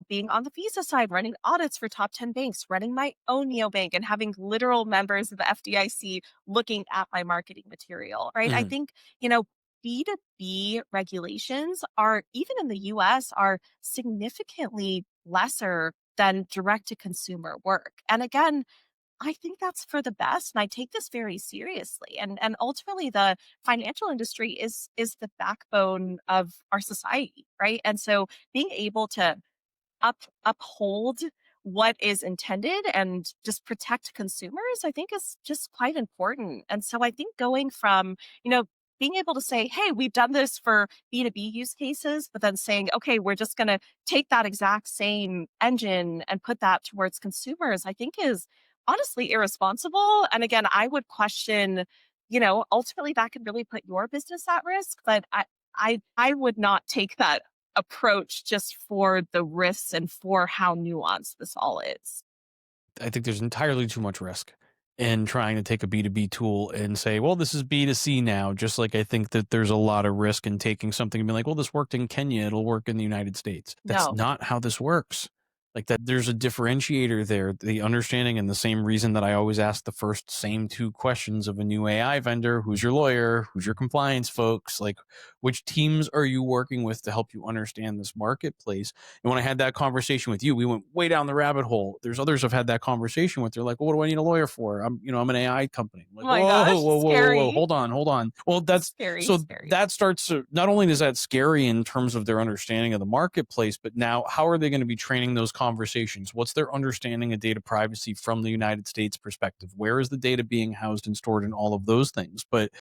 being on the visa side, running audits for top 10 banks, running my own neobank and having literal members of the FDIC looking at my marketing material, right? I Mhm. think, B2B regulations are, even in the US, are significantly lesser than direct to consumer work. And again, I think that's for the best, and I take this very seriously. And ultimately, the financial industry is the backbone of our society, right? And so, being able to uphold what is intended and just protect consumers, I think is just quite important. And so I think going from, being able to say, hey, we've done this for B2B use cases, but then saying, okay, we're just going to take that exact same engine and put that towards consumers, I think is honestly irresponsible. And again, I would question, ultimately that could really put your business at risk, but I would not take that approach just for the risks and for how nuanced this all is. I think there's entirely too much risk in trying to take a B2B tool and say, well, this is B2C now. Just like I think that there's a lot of risk in taking something and being like, well, this worked in Kenya, it'll work in the United States. That's No. not how this works. Like that, there's a differentiator there, the understanding, and the same reason that I always ask the first same two questions of a new AI vendor: who's your lawyer? Who's your compliance folks? Like, which teams are you working with to help you understand this marketplace? And when I had that conversation with you, we went way down the rabbit hole. There's others I've had that conversation with. They're like, well, what do I need a lawyer for? I'm an AI company. I'm Oh like, my whoa, gosh, whoa, whoa, whoa, whoa. scary. Hold on, hold on. Well, that's Scary, so scary. that starts to, not only is that scary in terms of their understanding of the marketplace, but now how are they going to be training those conversations? What's their understanding of data privacy from the United States perspective? Where is the data being housed and stored and all of those things? But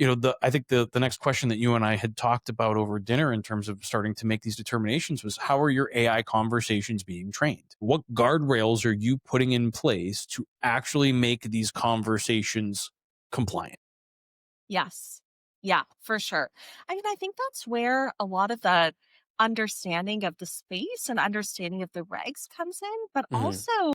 I think the next question that you and I had talked about over dinner in terms of starting to make these determinations was, how are your AI conversations being trained? What guardrails are you putting in place to actually make these conversations compliant? Yes. Yeah, for sure. I mean, I think that's where a lot of the understanding of the space and understanding of the regs comes in, but Mhm. also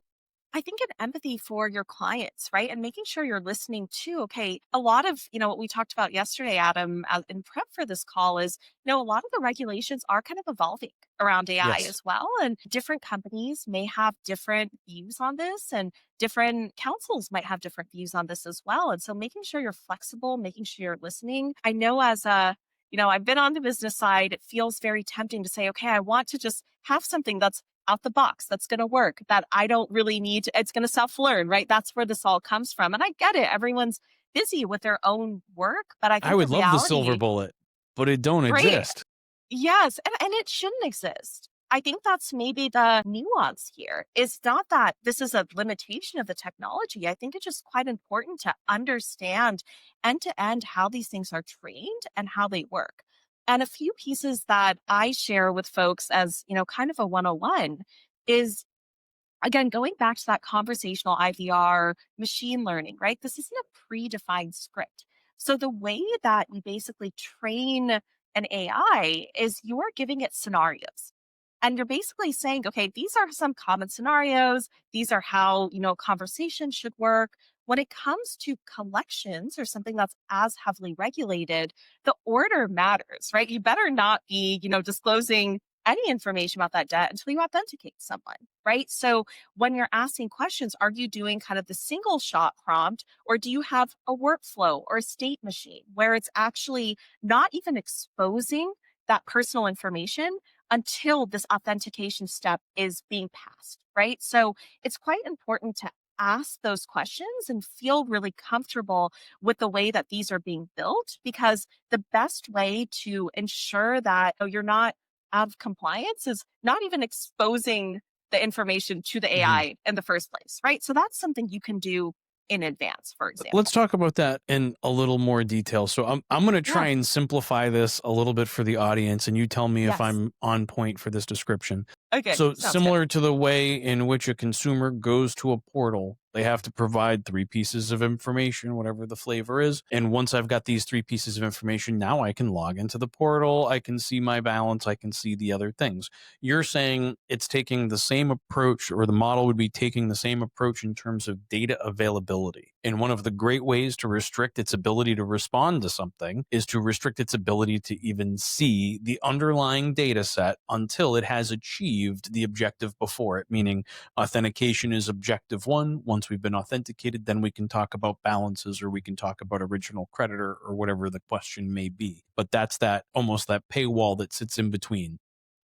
I think an empathy for your clients, right? And making sure you're listening to, okay, a lot of, what we talked about yesterday, Adam, in prep for this call is, a lot of the regulations are kind of evolving around AI Yes. as well. And different companies may have different views on this, and different councils might have different views on this as well. And so making sure you're flexible, making sure you're listening. I know as a I've been on the business side. It feels very tempting to say, okay, I want to just have something that's out the box that's going to work, that I don't really need to, it's going to self learn, right? That's where this all comes from. And I get it. Everyone's busy with their own work, but I I think the would love the silver reality, bullet, but it don't right? exist. Yes. And it shouldn't exist. I think that's maybe the nuance here. Is not that this is a limitation of the technology. I think it's just quite important to understand end to end how these things are trained and how they work. And a few pieces that I share with folks as, kind of a 101 is, again, going back to that conversational IVR machine learning, right? This isn't a predefined script. So the way that you basically train an AI is you're giving it scenarios. And you're basically saying, okay, these are some common scenarios. These are how, conversation should work. When it comes to collections or something that's as heavily regulated, the order matters, right? You better not be, disclosing any information about that debt until you authenticate someone, right? So when you're asking questions, are you doing kind of the single shot prompt, or do you have a workflow or a state machine where it's actually not even exposing that personal information until this authentication step is being passed, right? So it's quite important to ask those questions and feel really comfortable with the way that these are being built, because the best way to ensure that you're not out of compliance is not even exposing the information to the Mhm. AI in the first place, right? So that's something you can do in advance, for Let's example. talk about that in a little more detail. So I'm going to Yeah. try and simplify this a little bit for the audience, and you tell me if Yes. I'm on point for this description. Okay. So Sounds good. similar to the way in which a consumer goes to a portal They have to provide 3 pieces of information, whatever the flavor is. And once I've got these 3 pieces of information, now I can log into the portal. I can see my balance. I can see the other things. You're saying it's taking the same approach, or the model would be taking the same approach in terms of data availability. And one of the great ways to restrict its ability to respond to something is to restrict its ability to even see the underlying data set until it has achieved the objective before it, meaning authentication is objective one. Once we've been authenticated, then we can talk about balances, or we can talk about original creditor, or whatever the question may be. But that's that, almost that paywall that sits in between.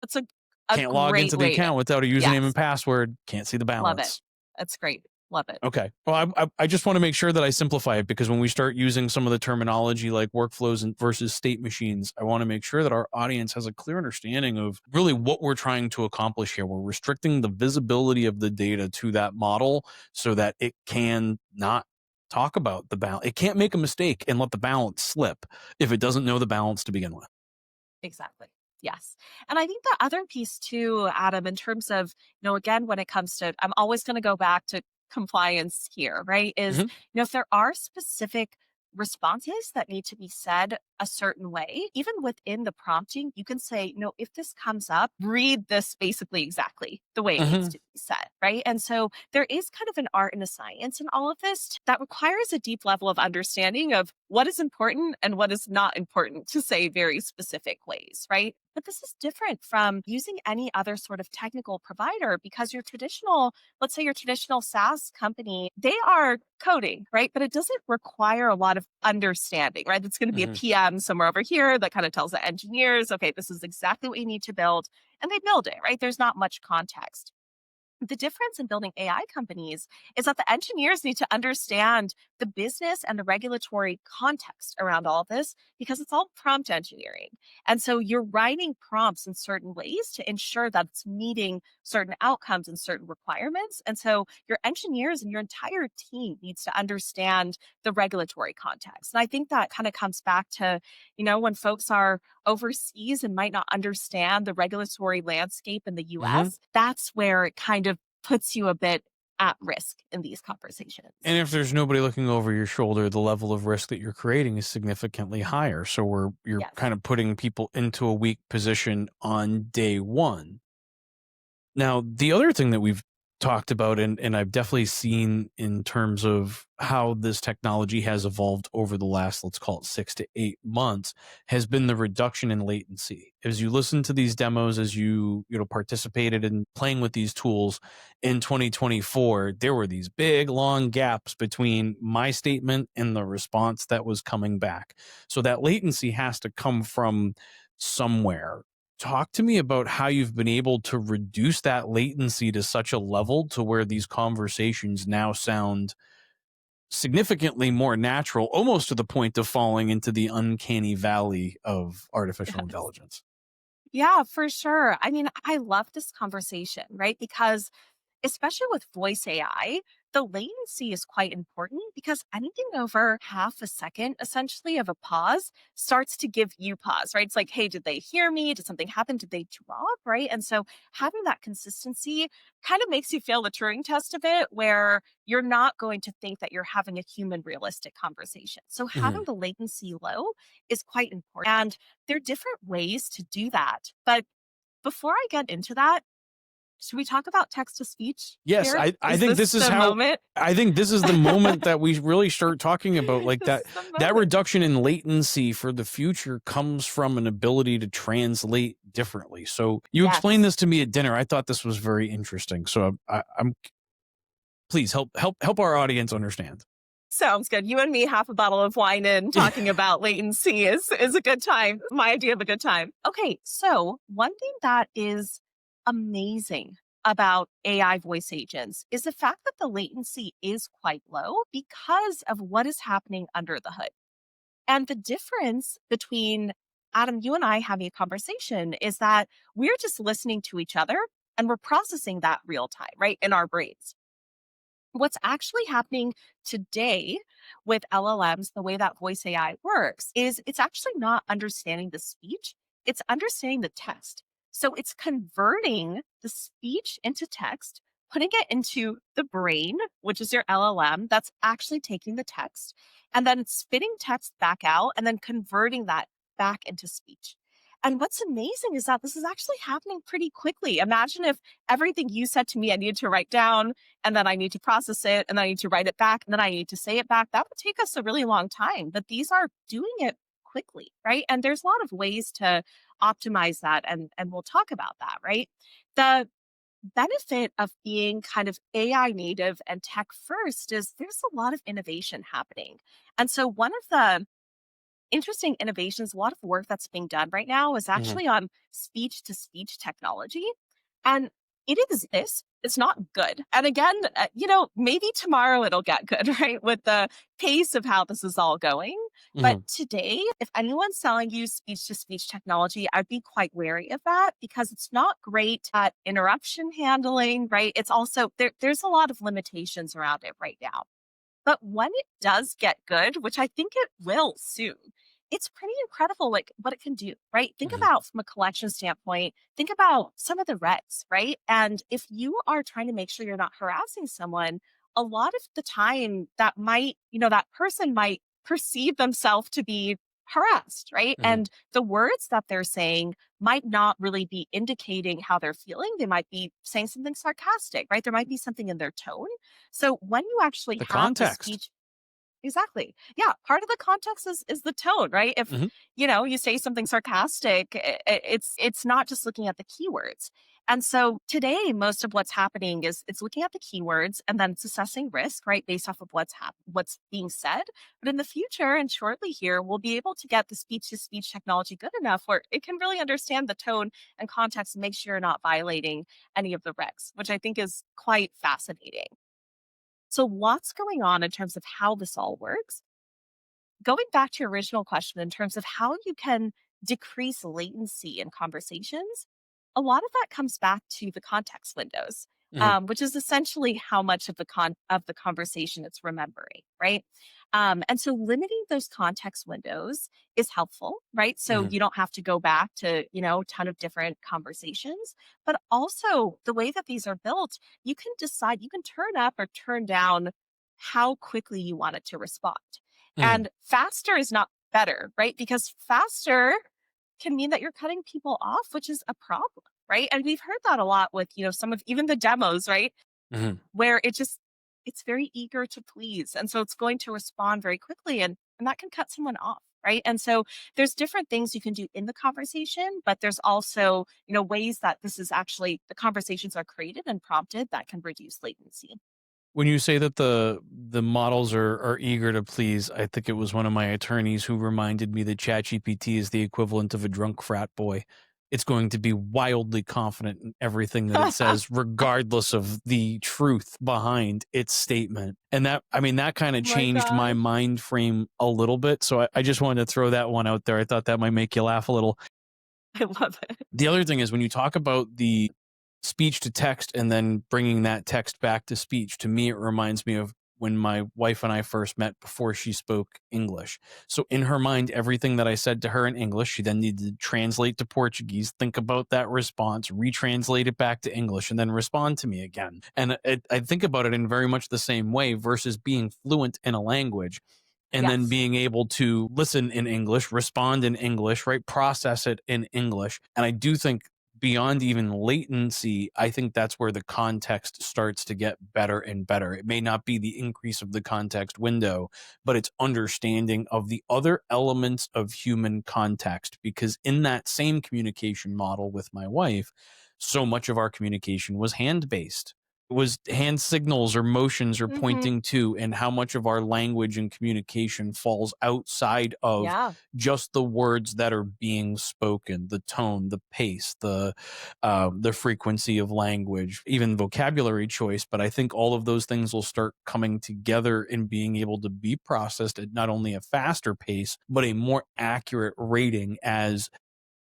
That's a Can't log great into the way to, account without a username and yes, password. Can't see the love it. balance. That's great. Love it. Okay. Well, I just want to make sure that I simplify it, because when we start using some of the terminology like workflows and versus state machines, I want to make sure that our audience has a clear understanding of really what we're trying to accomplish here. We're restricting the visibility of the data to that model so that it can not talk about the balance. It can't make a mistake and let the balance slip if it doesn't know the balance to begin with. Exactly. Yes. And I think the other piece too, Adam, in terms of, again, when it comes to, I'm always going to go back to compliance here, right? Is, Mhm. if there are specific responses that need to be said a certain way, even within the prompting, you can say, if this comes up, read this basically exactly the way it needs Mhm. to be said, right? And so there is kind of an art and a science in all of this that requires a deep level of understanding of what is important and what is not important to say very specific ways, right? But this is different from using any other sort of technical provider, because let's say your traditional SaaS company, they are coding, right? But it doesn't require a lot of understanding, right? It's going to be a Mhm. PM somewhere over here that kind of tells the engineers, okay, this is exactly what you need to build. And they build it, right? There's not much context. The difference in building AI companies is that the engineers need to understand the business and the regulatory context around all of this, because it's all prompt engineering. And so you're writing prompts in certain ways to ensure that it's meeting certain outcomes and certain requirements. And so your engineers and your entire team needs to understand the regulatory context. And I think that kind of comes back to, when folks are overseas and might not understand the regulatory landscape in the Mhm. US, that's where it kind of puts you a bit at risk in these conversations. And if there's nobody looking over your shoulder, the level of risk that you're creating is significantly higher. So you're Yes. kind of putting people into a weak position on day one. Now, the other thing that we've talked about, and I've definitely seen in terms of how this technology has evolved over the last, let's call it 6 to 8 months, has been the reduction in latency. As you listen to these demos, as you participated in playing with these tools in 2024, there were these big long gaps between my statement and the response that was coming back. So that latency has to come from somewhere. Talk to me about how you've been able to reduce that latency to such a level to where these conversations now sound significantly more natural, almost to the point of falling into the uncanny valley of artificial Yes. intelligence. Yeah, for sure. I mean, I love this conversation, right? Because especially with voice AI, the latency is quite important, because anything over half a second, essentially, of a pause starts to give you pause, right? It's like, hey, did they hear me? Did something happen? Did they drop? Right. And so having that consistency kind of makes you fail the Turing test a bit, where you're not going to think that you're having a human realistic conversation. So having Mhm. the latency low is quite important. And there are different ways to do that. But before I get into that, should we talk about text to speech Yes, here? I Is think this this is the how moment? I think this is the moment that we really start talking about, like, This that is the that moment. reduction in latency for the future comes from an ability to translate differently. So you explained Yes. this to me at dinner. I thought this was very interesting. So I'm please help our audience understand. Sounds good. You and me, half a bottle of wine in, talking about latency is a good time. My idea of a good time. Okay, so one thing that is amazing about AI voice agents is the fact that the latency is quite low because of what is happening under the hood. And the difference between Adam, you and I having a conversation is that we're just listening to each other and we're processing that real time, right, in our brains. What's actually happening today with LLMs, the way that voice AI works, is it's actually not understanding the speech, it's understanding the text. So it's converting the speech into text putting it into the brain, which is your LLM, that's actually taking the text and then spitting text back out and then converting that back into speech. And what's amazing is that this is actually happening pretty quickly. Imagine if everything you said to me, I needed to write down, and then I need to process it, and then I need to write it back, and then I need to say it back. That would take us a really long time, but these are doing it quickly, right? And there's a lot of ways to optimize that, and we'll talk about that, right? The benefit of being kind of AI native and tech first is there's a lot of innovation happening. And so one of the interesting innovations, a lot of work that's being done right now is Mhm. actually on speech to speech technology. And it exists. It's not good. And again, maybe tomorrow it'll get good, right? With the pace of how this is all going. But Mhm. today, if anyone's selling you speech to speech technology, I'd be quite wary of that because it's not great at interruption handling, right? It's also, there's a lot of limitations around it right now. But when it does get good, which I think it will soon, it's pretty incredible like what it can do, right? Think Mhm. about from a collection standpoint, think about some of the regs, right? And if you are trying to make sure you're not harassing someone, a lot of the time that person might perceive themselves to be harassed, right? Mhm. And the words that they're saying might not really be indicating how they're feeling. They might be saying something sarcastic, right? There might be something in their tone. So when you actually The have the context. speech. Exactly. Yeah, part of the context is the tone, right? If, Mhm. you say something sarcastic, it's not just looking at the keywords. And so today, most of what's happening is it's looking at the keywords and then it's assessing risk, right, based off of what's being said. But in the future and shortly here, we'll be able to get the speech to speech technology good enough where it can really understand the tone and context and make sure you're not violating any of the regs, which I think is quite fascinating. So, lots going on in terms of how this all works. Going back to your original question in terms of how you can decrease latency in conversations, a lot of that comes back to the context windows, Mhm. which is essentially how much of the conversation it's remembering, right? And so limiting those context windows is helpful, right? So Mhm. you don't have to go back to a ton of different conversations, but also the way that these are built, you can decide, you can turn up or turn down how quickly you want it to respond. Mhm. And faster is not better, right? Because faster can mean that you're cutting people off, which is a problem, right? And we've heard that a lot with, some of even the demos, right? Mhm. Where it's very eager to please. And so it's going to respond very quickly and that can cut someone off. Right. And so there's different things you can do in the conversation, but there's also, ways that this is actually the conversations are created and prompted that can reduce latency. When you say that the models are eager to please, I think it was one of my attorneys who reminded me that ChatGPT is the equivalent of a drunk frat boy. It's going to be wildly confident in everything that it says, regardless of the truth behind its statement. And that, I mean, that kind of My changed my gosh. mind frame a little bit. So I just wanted to throw that one out there. I thought that might make you laugh a little. I love it. The other thing is when you talk about the speech to text and then bringing that text back to speech, to me, it reminds me of when my wife and I first met before she spoke English. So in her mind, everything that I said to her in English, she then needed to translate to Portuguese, think about that response, retranslate it back to English, and then respond to me again. And I think about it in very much the same way versus being fluent in a language and then Yes. being able to listen in English, respond in English, right? Process it in English. And I do think beyond even latency, I think that's where the context starts to get better and better. It may not be the increase of the context window, but it's understanding of the other elements of human context. Because in that same communication model with my wife, so much of our communication was hand based. It was hand signals or motions or Hmm. pointing to, and how much of our language and communication falls outside of Yeah. just the words that are being spoken, the tone, the pace, the frequency of language, even vocabulary choice. But I think all of those things will start coming together and being able to be processed at not only a faster pace, but a more accurate rating as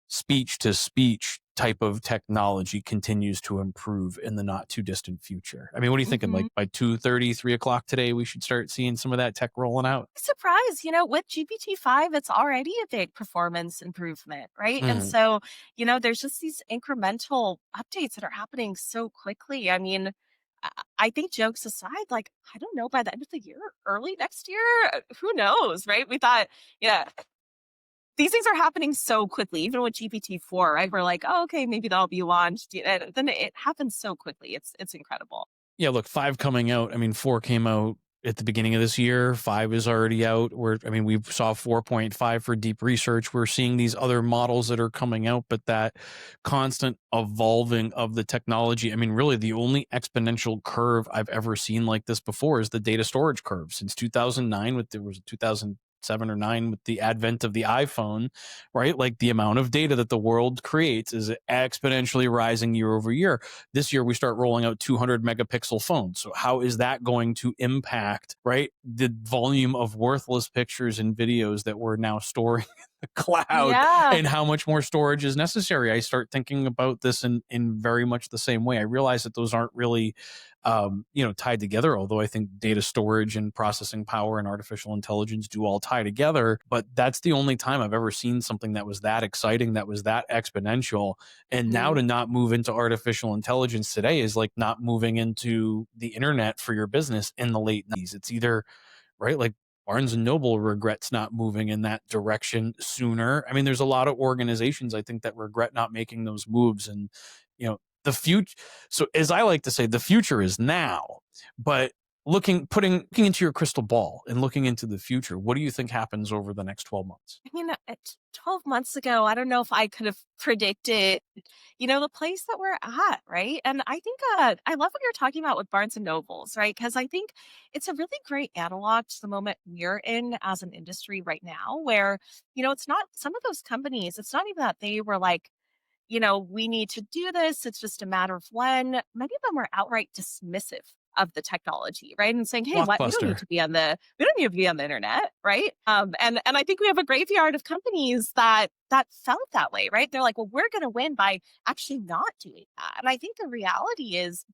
speech to speech type of technology continues to improve in the not too distant future. I mean, what are you thinking? Hmm. Like by 2:30, 3 o'clock today, we should start seeing some of that tech rolling out. Surprise, with GPT-5, it's already a big performance improvement, right? And Mhm. so, there's just these incremental updates that are happening so quickly. I mean, I think jokes aside, like, I don't know, by the end of the year, early next year, who knows, right? We thought, yeah, these things are happening so quickly, even with GPT-4, right? We're like, oh, okay, maybe that'll be launched. And then it happens so quickly. It's incredible. Yeah, look, 5 coming out. I mean, 4 came out at the beginning of this year. 5 is already out. I mean, we saw 4.5 for deep research. We're seeing these other models that are coming out, but that constant evolving of the technology. I mean, really, the only exponential curve I've ever seen like this before is the data storage curve. Since 2009, with there was a 2007 or 9 with the advent of the iPhone, right? Like the amount of data that the world creates is exponentially rising year over year. This year we start rolling out 200 megapixel phones. So how is that going to impact, right, the volume of worthless pictures and videos that we're now storing in the cloud, Yeah. and how much more storage is necessary? I start thinking about this in very much the same way. I realize that those aren't really tied together, although I think data storage and processing power and artificial intelligence do all tie together. But that's the only time I've ever seen something that was that exciting, that was that exponential. And now Mhm. to not move into artificial intelligence today is like not moving into the internet for your business in the late 90s. It's either, right, like Barnes and Noble regrets not moving in that direction sooner. I mean, there's a lot of organizations I think that regret not making those moves. And, the future. So as I like to say, the future is now, but looking into your crystal ball and looking into the future, what do you think happens over the next 12 months? I mean, 12 months ago, I don't know if I could have predicted, the place that we're at, right? And I think I love what you're talking about with Barnes and Nobles, right? Because I think it's a really great analog to the moment we're in as an industry right now, where, it's not some of those companies, it's not even that they were like, we need to do this. It's just a matter of when. Many of them are outright dismissive of the technology, right? And saying, hey, what we don't need Blockbuster. to be on we don't need to be on the internet, right? And I think we have a graveyard of companies that felt that way, right? They're like, well, we're gonna win by actually not doing that. And I think the reality is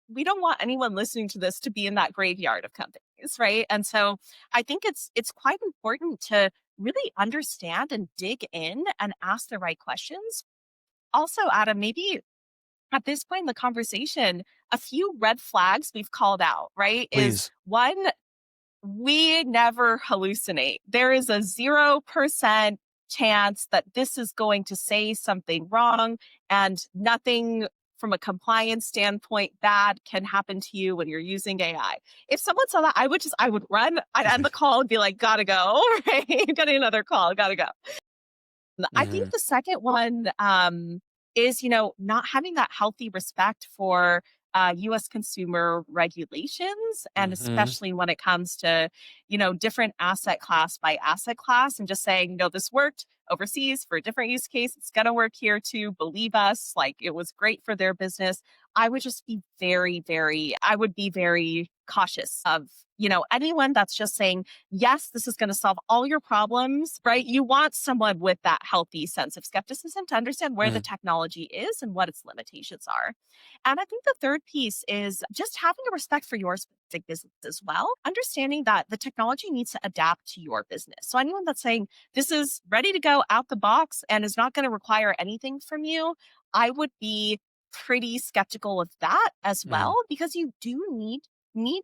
we don't want anyone listening to this to be in that graveyard of companies, right? And so I think it's quite important to really understand and dig in and ask the right questions. Also, Adam, maybe at this point in the conversation, a few red flags we've called out, right? Is Please. one, we never hallucinate. There is a 0% chance that this is going to say something wrong, and nothing from a compliance standpoint bad can happen to you when you're using AI. If someone saw that, I would run, I'd end the call and be like, gotta go, right? Getting another call, gotta go. I think Mhm. the second one is, not having that healthy respect for US consumer regulations. And Mhm. especially when it comes to, different asset class by asset class, and just saying, no, this worked overseas for a different use case. It's going to work here too. Believe us, like it was great for their business. I would just be I would be very cautious of, anyone that's just saying, yes, this is going to solve all your problems, right? You want someone with that healthy sense of skepticism to understand where the Mhm. technology is and what its limitations are. And I think the third piece is just having a respect for your specific business as well, understanding that the technology needs to adapt to your business. So anyone that's saying this is ready to go out the box and is not going to require anything from you, I would be pretty skeptical of that as well, Mhm. because you do need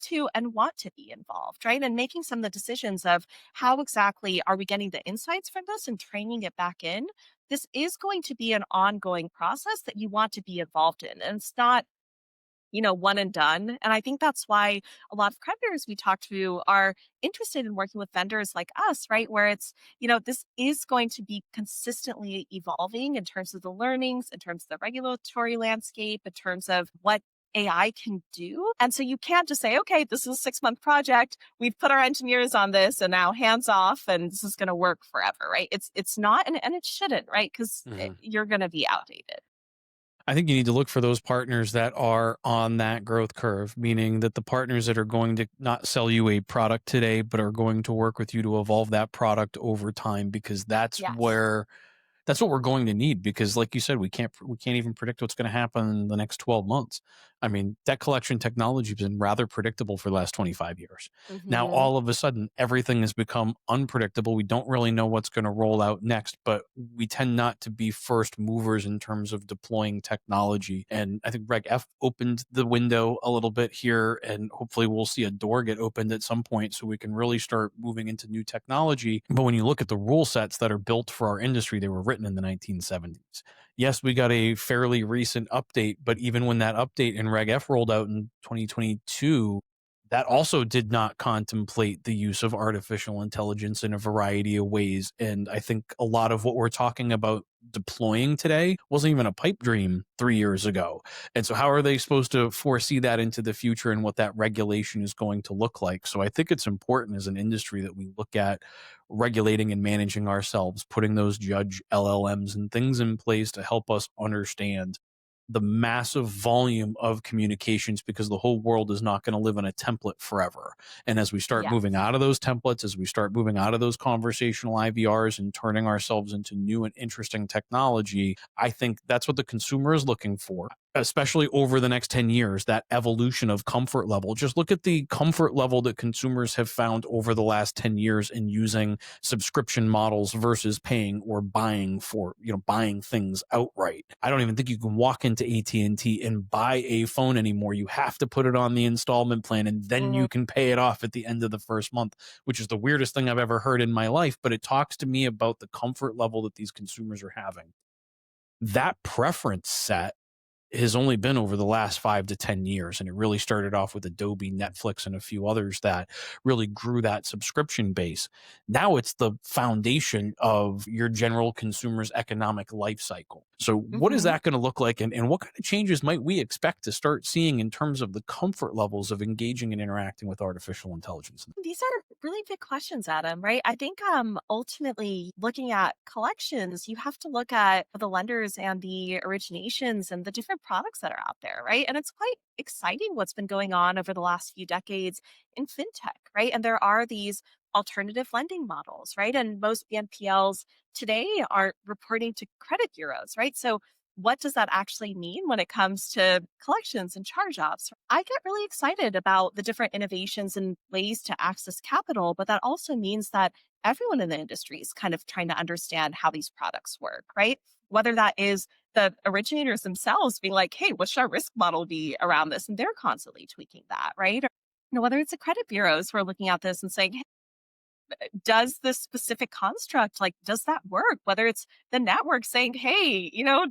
to and want to be involved, right? And making some of the decisions of how exactly are we getting the insights from this and training it back in. This is going to be an ongoing process that you want to be involved in. And it's not, one and done. And I think that's why a lot of creditors we talk to are interested in working with vendors like us, right? Where it's, this is going to be consistently evolving in terms of the learnings, in terms of the regulatory landscape, in terms of what AI can do. And so you can't just say, okay, this is a 6-month project. We've put our engineers on this and now hands off and this is going to work forever, right? It's not and it shouldn't, right? Because Mhm. you're going to be outdated. I think you need to look for those partners that are on that growth curve, meaning that the partners that are going to not sell you a product today, but are going to work with you to evolve that product over time, because Yes. that's what we're going to need. Because like you said, we can't even predict what's going to happen in the next 12 months. I mean, debt collection technology has been rather predictable for the last 25 years. Now, Hmm. all of a sudden, everything has become unpredictable. We don't really know what's going to roll out next, but we tend not to be first movers in terms of deploying technology. And I think Reg F opened the window a little bit here, and hopefully we'll see a door get opened at some point so we can really start moving into new technology. But when you look at the rule sets that are built for our industry, they were written in the 1970s. Yes, we got a fairly recent update, but even when that update in Reg F rolled out in 2022, that also did not contemplate the use of artificial intelligence in a variety of ways. And I think a lot of what we're talking about deploying today wasn't even a pipe dream 3 years ago. And so, how are they supposed to foresee that into the future and what that regulation is going to look like? So, I think it's important as an industry that we look at regulating and managing ourselves, putting those judge LLMs and things in place to help us understand the massive volume of communications, because the whole world is not going to live in a template forever. And as we start moving Yes. out of those templates, as we start moving out of those conversational IVRs and turning ourselves into new and interesting technology, I think that's what the consumer is looking for, especially over the next 10 years, that evolution of comfort level. Just look at the comfort level that consumers have found over the last 10 years in using subscription models versus paying or buying for, buying things outright. I don't even think you can walk into AT&T and buy a phone anymore. You have to put it on the installment plan and then Mhm. you can pay it off at the end of the first month, which is the weirdest thing I've ever heard in my life, but it talks to me about the comfort level that these consumers are having. That preference set has only been over the last 5 to 10 years. And it really started off with Adobe, Netflix, and a few others that really grew that subscription base. Now it's the foundation of your general consumer's economic life cycle. So, what is Mhm. that going to look like? And what kind of changes might we expect to start seeing in terms of the comfort levels of engaging and interacting with artificial intelligence? These are really big questions, Adam, right? I think ultimately looking at collections, you have to look at the lenders and the originations and the different products that are out there, right? And it's quite exciting what's been going on over the last few decades in fintech, right? And there are these alternative lending models, right? And most BNPLs today are reporting to credit bureaus, right? So what does that actually mean when it comes to collections and charge offs? I get really excited about the different innovations and ways to access capital, but that also means that everyone in the industry is kind of trying to understand how these products work, right? Whether that is the originators themselves being like, hey, what should our risk model be around this? And they're constantly tweaking that, right? Or, whether it's the credit bureaus who are looking at this and saying, does this specific construct, like, does that work? Whether it's the network saying, hey,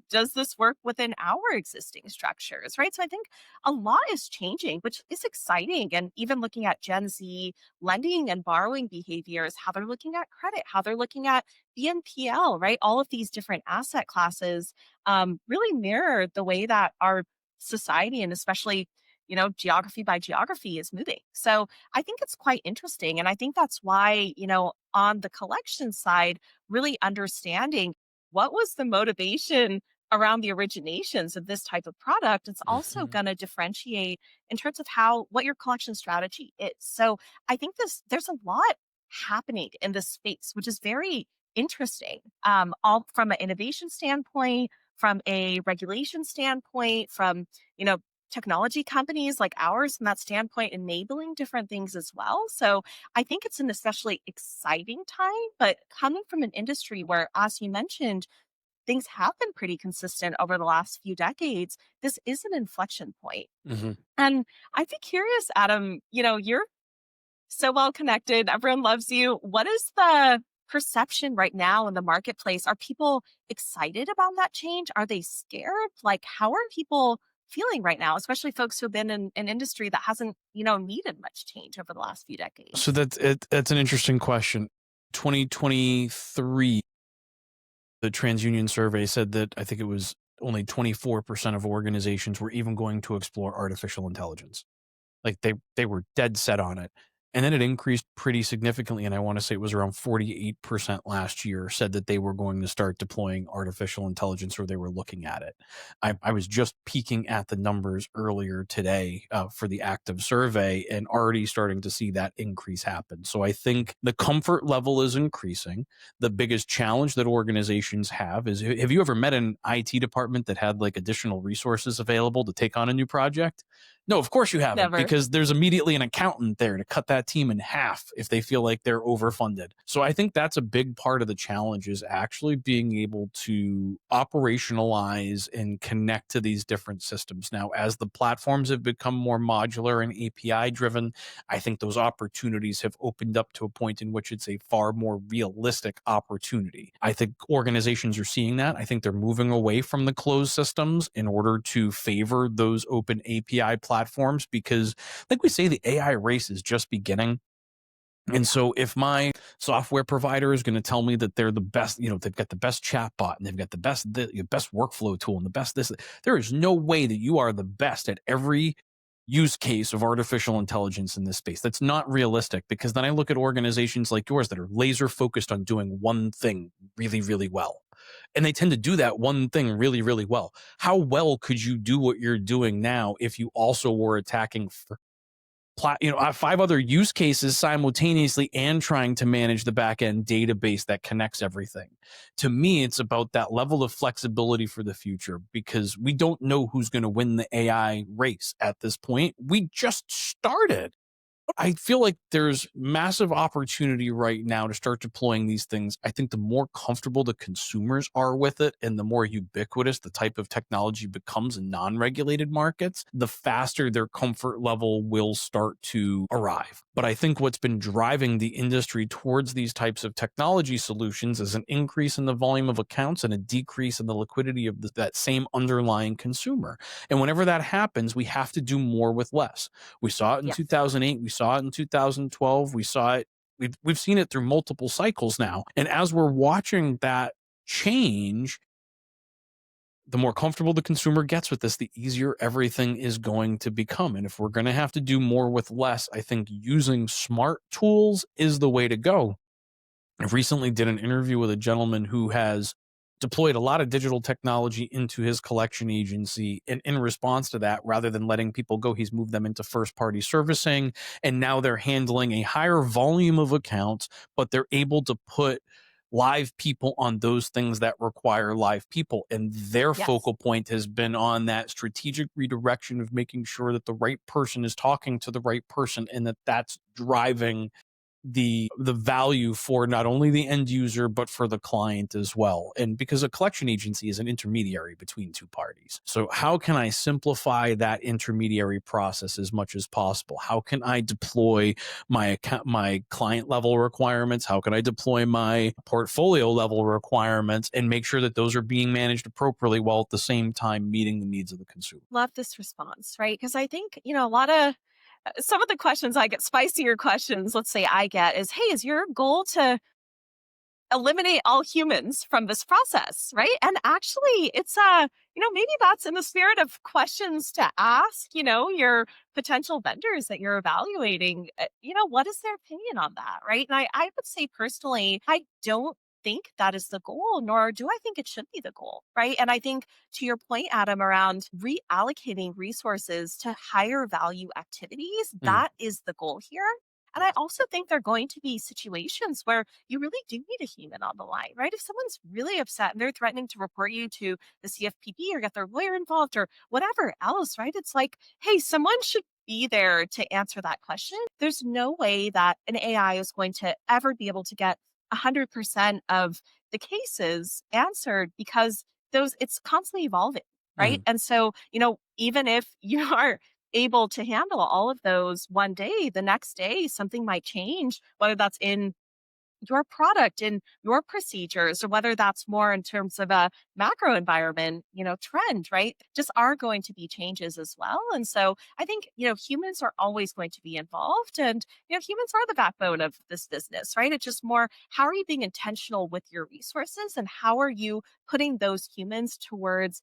does this work within our existing structures, right? So I think a lot is changing, which is exciting. And even looking at Gen Z lending and borrowing behaviors, how they're looking at credit, how they're looking at BNPL, right? All of these different asset classes really mirror the way that our society and especially, geography by geography is moving. So I think it's quite interesting. And I think that's why, on the collection side, really understanding what was the motivation around the originations of this type of product, it's also Mhm. going to differentiate in terms of what your collection strategy is. So I think there's a lot happening in this space, which is very interesting. All from an innovation standpoint, from a regulation standpoint, from, you know, technology companies like ours from that standpoint enabling different things as well. So I think it's an especially exciting time, but coming from an industry where, as you mentioned, things have been pretty consistent over the last few decades, this is an inflection point. Mhm. And I'd be curious, Adam, you're so well connected. Everyone loves you. What is the perception right now in the marketplace? Are people excited about that change? Are they scared? Like, how are people feeling right now, especially folks who have been in an industry that hasn't, needed much change over the last few So decades? that's an interesting question. 2023, the TransUnion survey said that I think it was only 24% of organizations were even going to explore artificial intelligence. Like they were dead set on it. And then it increased pretty significantly, and I wanna say it was around 48% last year, said that they were going to start deploying artificial intelligence or they were looking at it. I was just peeking at the numbers earlier today, for the active survey and already starting to see that increase happen. So I think the comfort level is increasing. The biggest challenge that organizations have is, have you ever met an IT department that had, like, additional resources available to take on a new project? No, of course you haven't, Never. because there's immediately an accountant there to cut that team in half if they feel like they're overfunded. So I think that's a big part of the challenge, is actually being able to operationalize and connect to these different systems. Now, as the platforms have become more modular and API driven, I think those opportunities have opened up to a point in which it's a far more realistic opportunity. I think organizations are seeing that. I think they're moving away from the closed systems in order to favor those open API platforms, because, like we say, the AI race is just beginning. And so if my software provider is going to tell me that they're the best, they've got the best chatbot and they've got the best workflow tool and the best this, there is no way that you are the best at every use case of artificial intelligence in this space. That's not realistic, because then I look at organizations like yours that are laser focused on doing one thing really, really well. And they tend to do that one thing really, really well. How well could you do what you're doing now if you also were attacking five other use cases simultaneously and trying to manage the back end database that connects everything? To me, it's about that level of flexibility for the future, because we don't know who's going to win the AI race at this point. We just started. I feel like there's massive opportunity right now to start deploying these things. I think the more comfortable the consumers are with it and the more ubiquitous the type of technology becomes in non-regulated markets, the faster their comfort level will start to arrive. But I think what's been driving the industry towards these types of technology solutions is an increase in the volume of accounts and a decrease in the liquidity of that same underlying consumer. And whenever that happens, we have to do more with less. We saw it in Yes. 2008. We saw it in 2012. We saw it. We've seen it through multiple cycles now. And as we're watching that change, the more comfortable the consumer gets with this, the easier everything is going to become. And if we're going to have to do more with less, I think using smart tools is the way to go. I recently did an interview with a gentleman who has deployed a lot of digital technology into his collection agency. And in response to that, rather than letting people go, he's moved them into first party servicing. And now they're handling a higher volume of accounts, but they're able to put live people on those things that require live people. And their Yes. focal point has been on that strategic redirection of making sure that the right person is talking to the right person, and that's driving the value for not only the end user but for the client as well. And because a collection agency is an intermediary between two parties, so how can I simplify that intermediary process as much as possible? How can I deploy my client level requirements? How can I deploy my portfolio level requirements and make sure that those are being managed appropriately while at the same time meeting the needs of the consumer? Love this response, right? Because I think, a lot of some of the questions I get, spicier questions, let's say I get, is, hey, is your goal to eliminate all humans from this process, right? And actually, it's maybe that's in the spirit of questions to ask, your potential vendors that you're evaluating. What is their opinion on that, right? And I would say personally, I don't think that is the goal, nor do I think it should be the goal, right? And I think, to your point, Adam, around reallocating resources to higher value activities, Mm, that is the goal here. And I also think there are going to be situations where you really do need a human on the line, right? If someone's really upset and they're threatening to report you to the CFPB or get their lawyer involved or whatever else, right? It's like, hey, someone should be there to answer that question. There's no way that an AI is going to ever be able to get 100% of the cases answered, because it's constantly evolving, right? mm. And so, even if you are able to handle all of those one day, the next day something might change, whether that's in your product and your procedures, or whether that's more in terms of a macro environment, trend, right? Just are going to be changes as well. And so I think, humans are always going to be involved, and, humans are the backbone of this business, right? It's just more, how are you being intentional with your resources, and how are you putting those humans towards,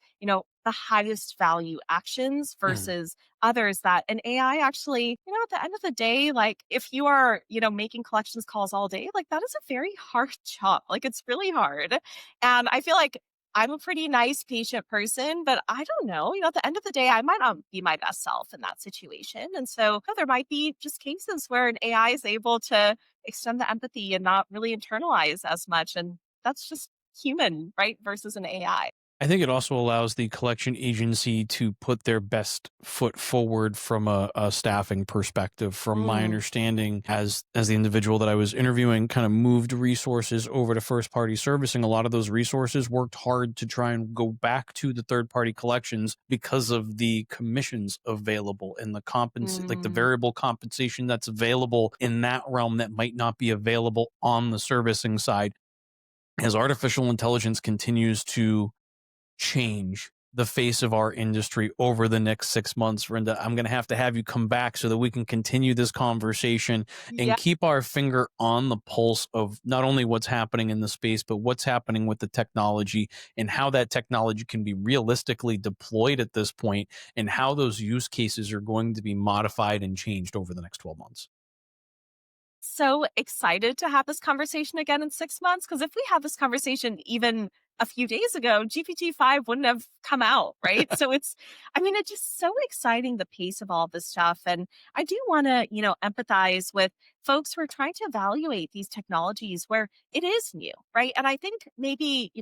the highest value actions Mhm. versus others that an AI actually, at the end of the day, like if you are, making collections calls all day, like that is a very hard job. Like it's really hard. And I feel like I'm a pretty nice, patient person, but I don't know. At the end of the day, I might not be my best self in that situation. And so there might be just cases where an AI is able to extend the empathy and not really internalize as much. And that's just human, right? Versus an AI. I think it also allows the collection agency to put their best foot forward from a staffing perspective. From my Mm, understanding, as the individual that I was interviewing kind of moved resources over to first party servicing, a lot of those resources worked hard to try and go back to the third party collections because of the commissions available and like the mm. variable compensation that's available in that realm that might not be available on the servicing side. As artificial intelligence continues to change the face of our industry over the next 6 months, Rinda, I'm going to have you come back so that we can continue this conversation and Yeah. keep our finger on the pulse of not only what's happening in the space, but what's happening with the technology and how that technology can be realistically deployed at this point and how those use cases are going to be modified and changed over the next 12 months. So excited to have this conversation again in 6 months. Because if we had this conversation even a few days ago, GPT-5 wouldn't have come out, right? So it's just so exciting the pace of all this stuff. And I do want to, empathize with folks who are trying to evaluate these technologies where it is new, right? And I think maybe,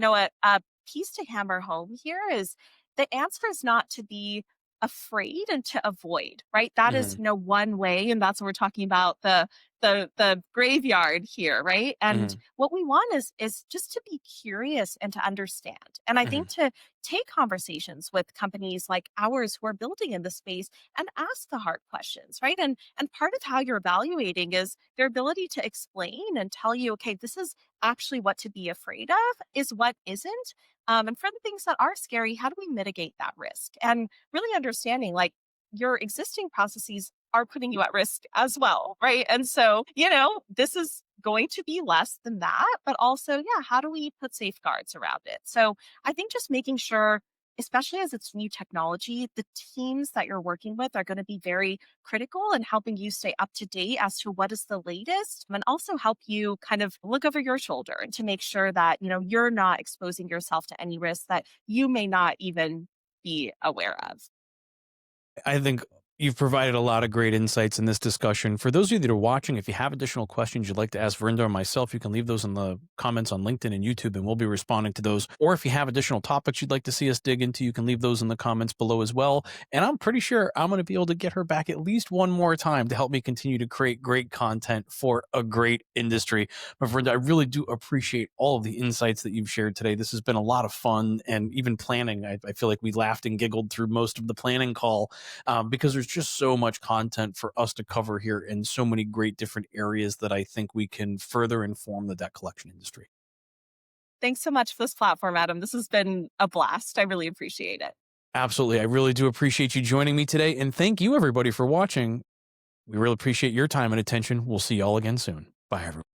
a piece to hammer home here is the answer is not to be afraid and to avoid, right? That is, Mhm, one way. And that's what we're talking about, the graveyard here, right? And mhm, what we want is just to be curious and to understand. And I mhm, think to take conversations with companies like ours who are building in the space and ask the hard questions, right? And part of how you're evaluating is their ability to explain and tell you, okay, this is actually what to be afraid of, is what isn't. And for the things that are scary, how do we mitigate that risk? And really understanding like your existing processes are putting you at risk as well, right? And so, this is going to be less than that, but also, yeah, how do we put safeguards around it? So I think just making sure, especially as it's new technology, the teams that you're working with are going to be very critical in helping you stay up to date as to what is the latest and also help you kind of look over your shoulder and to make sure that, you're not exposing yourself to any risks that you may not even be aware of. I think you've provided a lot of great insights in this discussion. For those of you that are watching, if you have additional questions you'd like to ask Verinda or myself, you can leave those in the comments on LinkedIn and YouTube, and we'll be responding to those. Or if you have additional topics you'd like to see us dig into, you can leave those in the comments below as well. And I'm pretty sure I'm going to be able to get her back at least one more time to help me continue to create great content for a great industry. But Verinda, I really do appreciate all of the insights that you've shared today. This has been a lot of fun, and even planning. I feel like we laughed and giggled through most of the planning call because there's just so much content for us to cover here in so many great different areas that I think we can further inform the debt collection industry. Thanks so much for this platform, Adam. This has been a blast. I really appreciate it. Absolutely. I really do appreciate you joining me today. And thank you, everybody, for watching. We really appreciate your time and attention. We'll see you all again soon. Bye, everyone.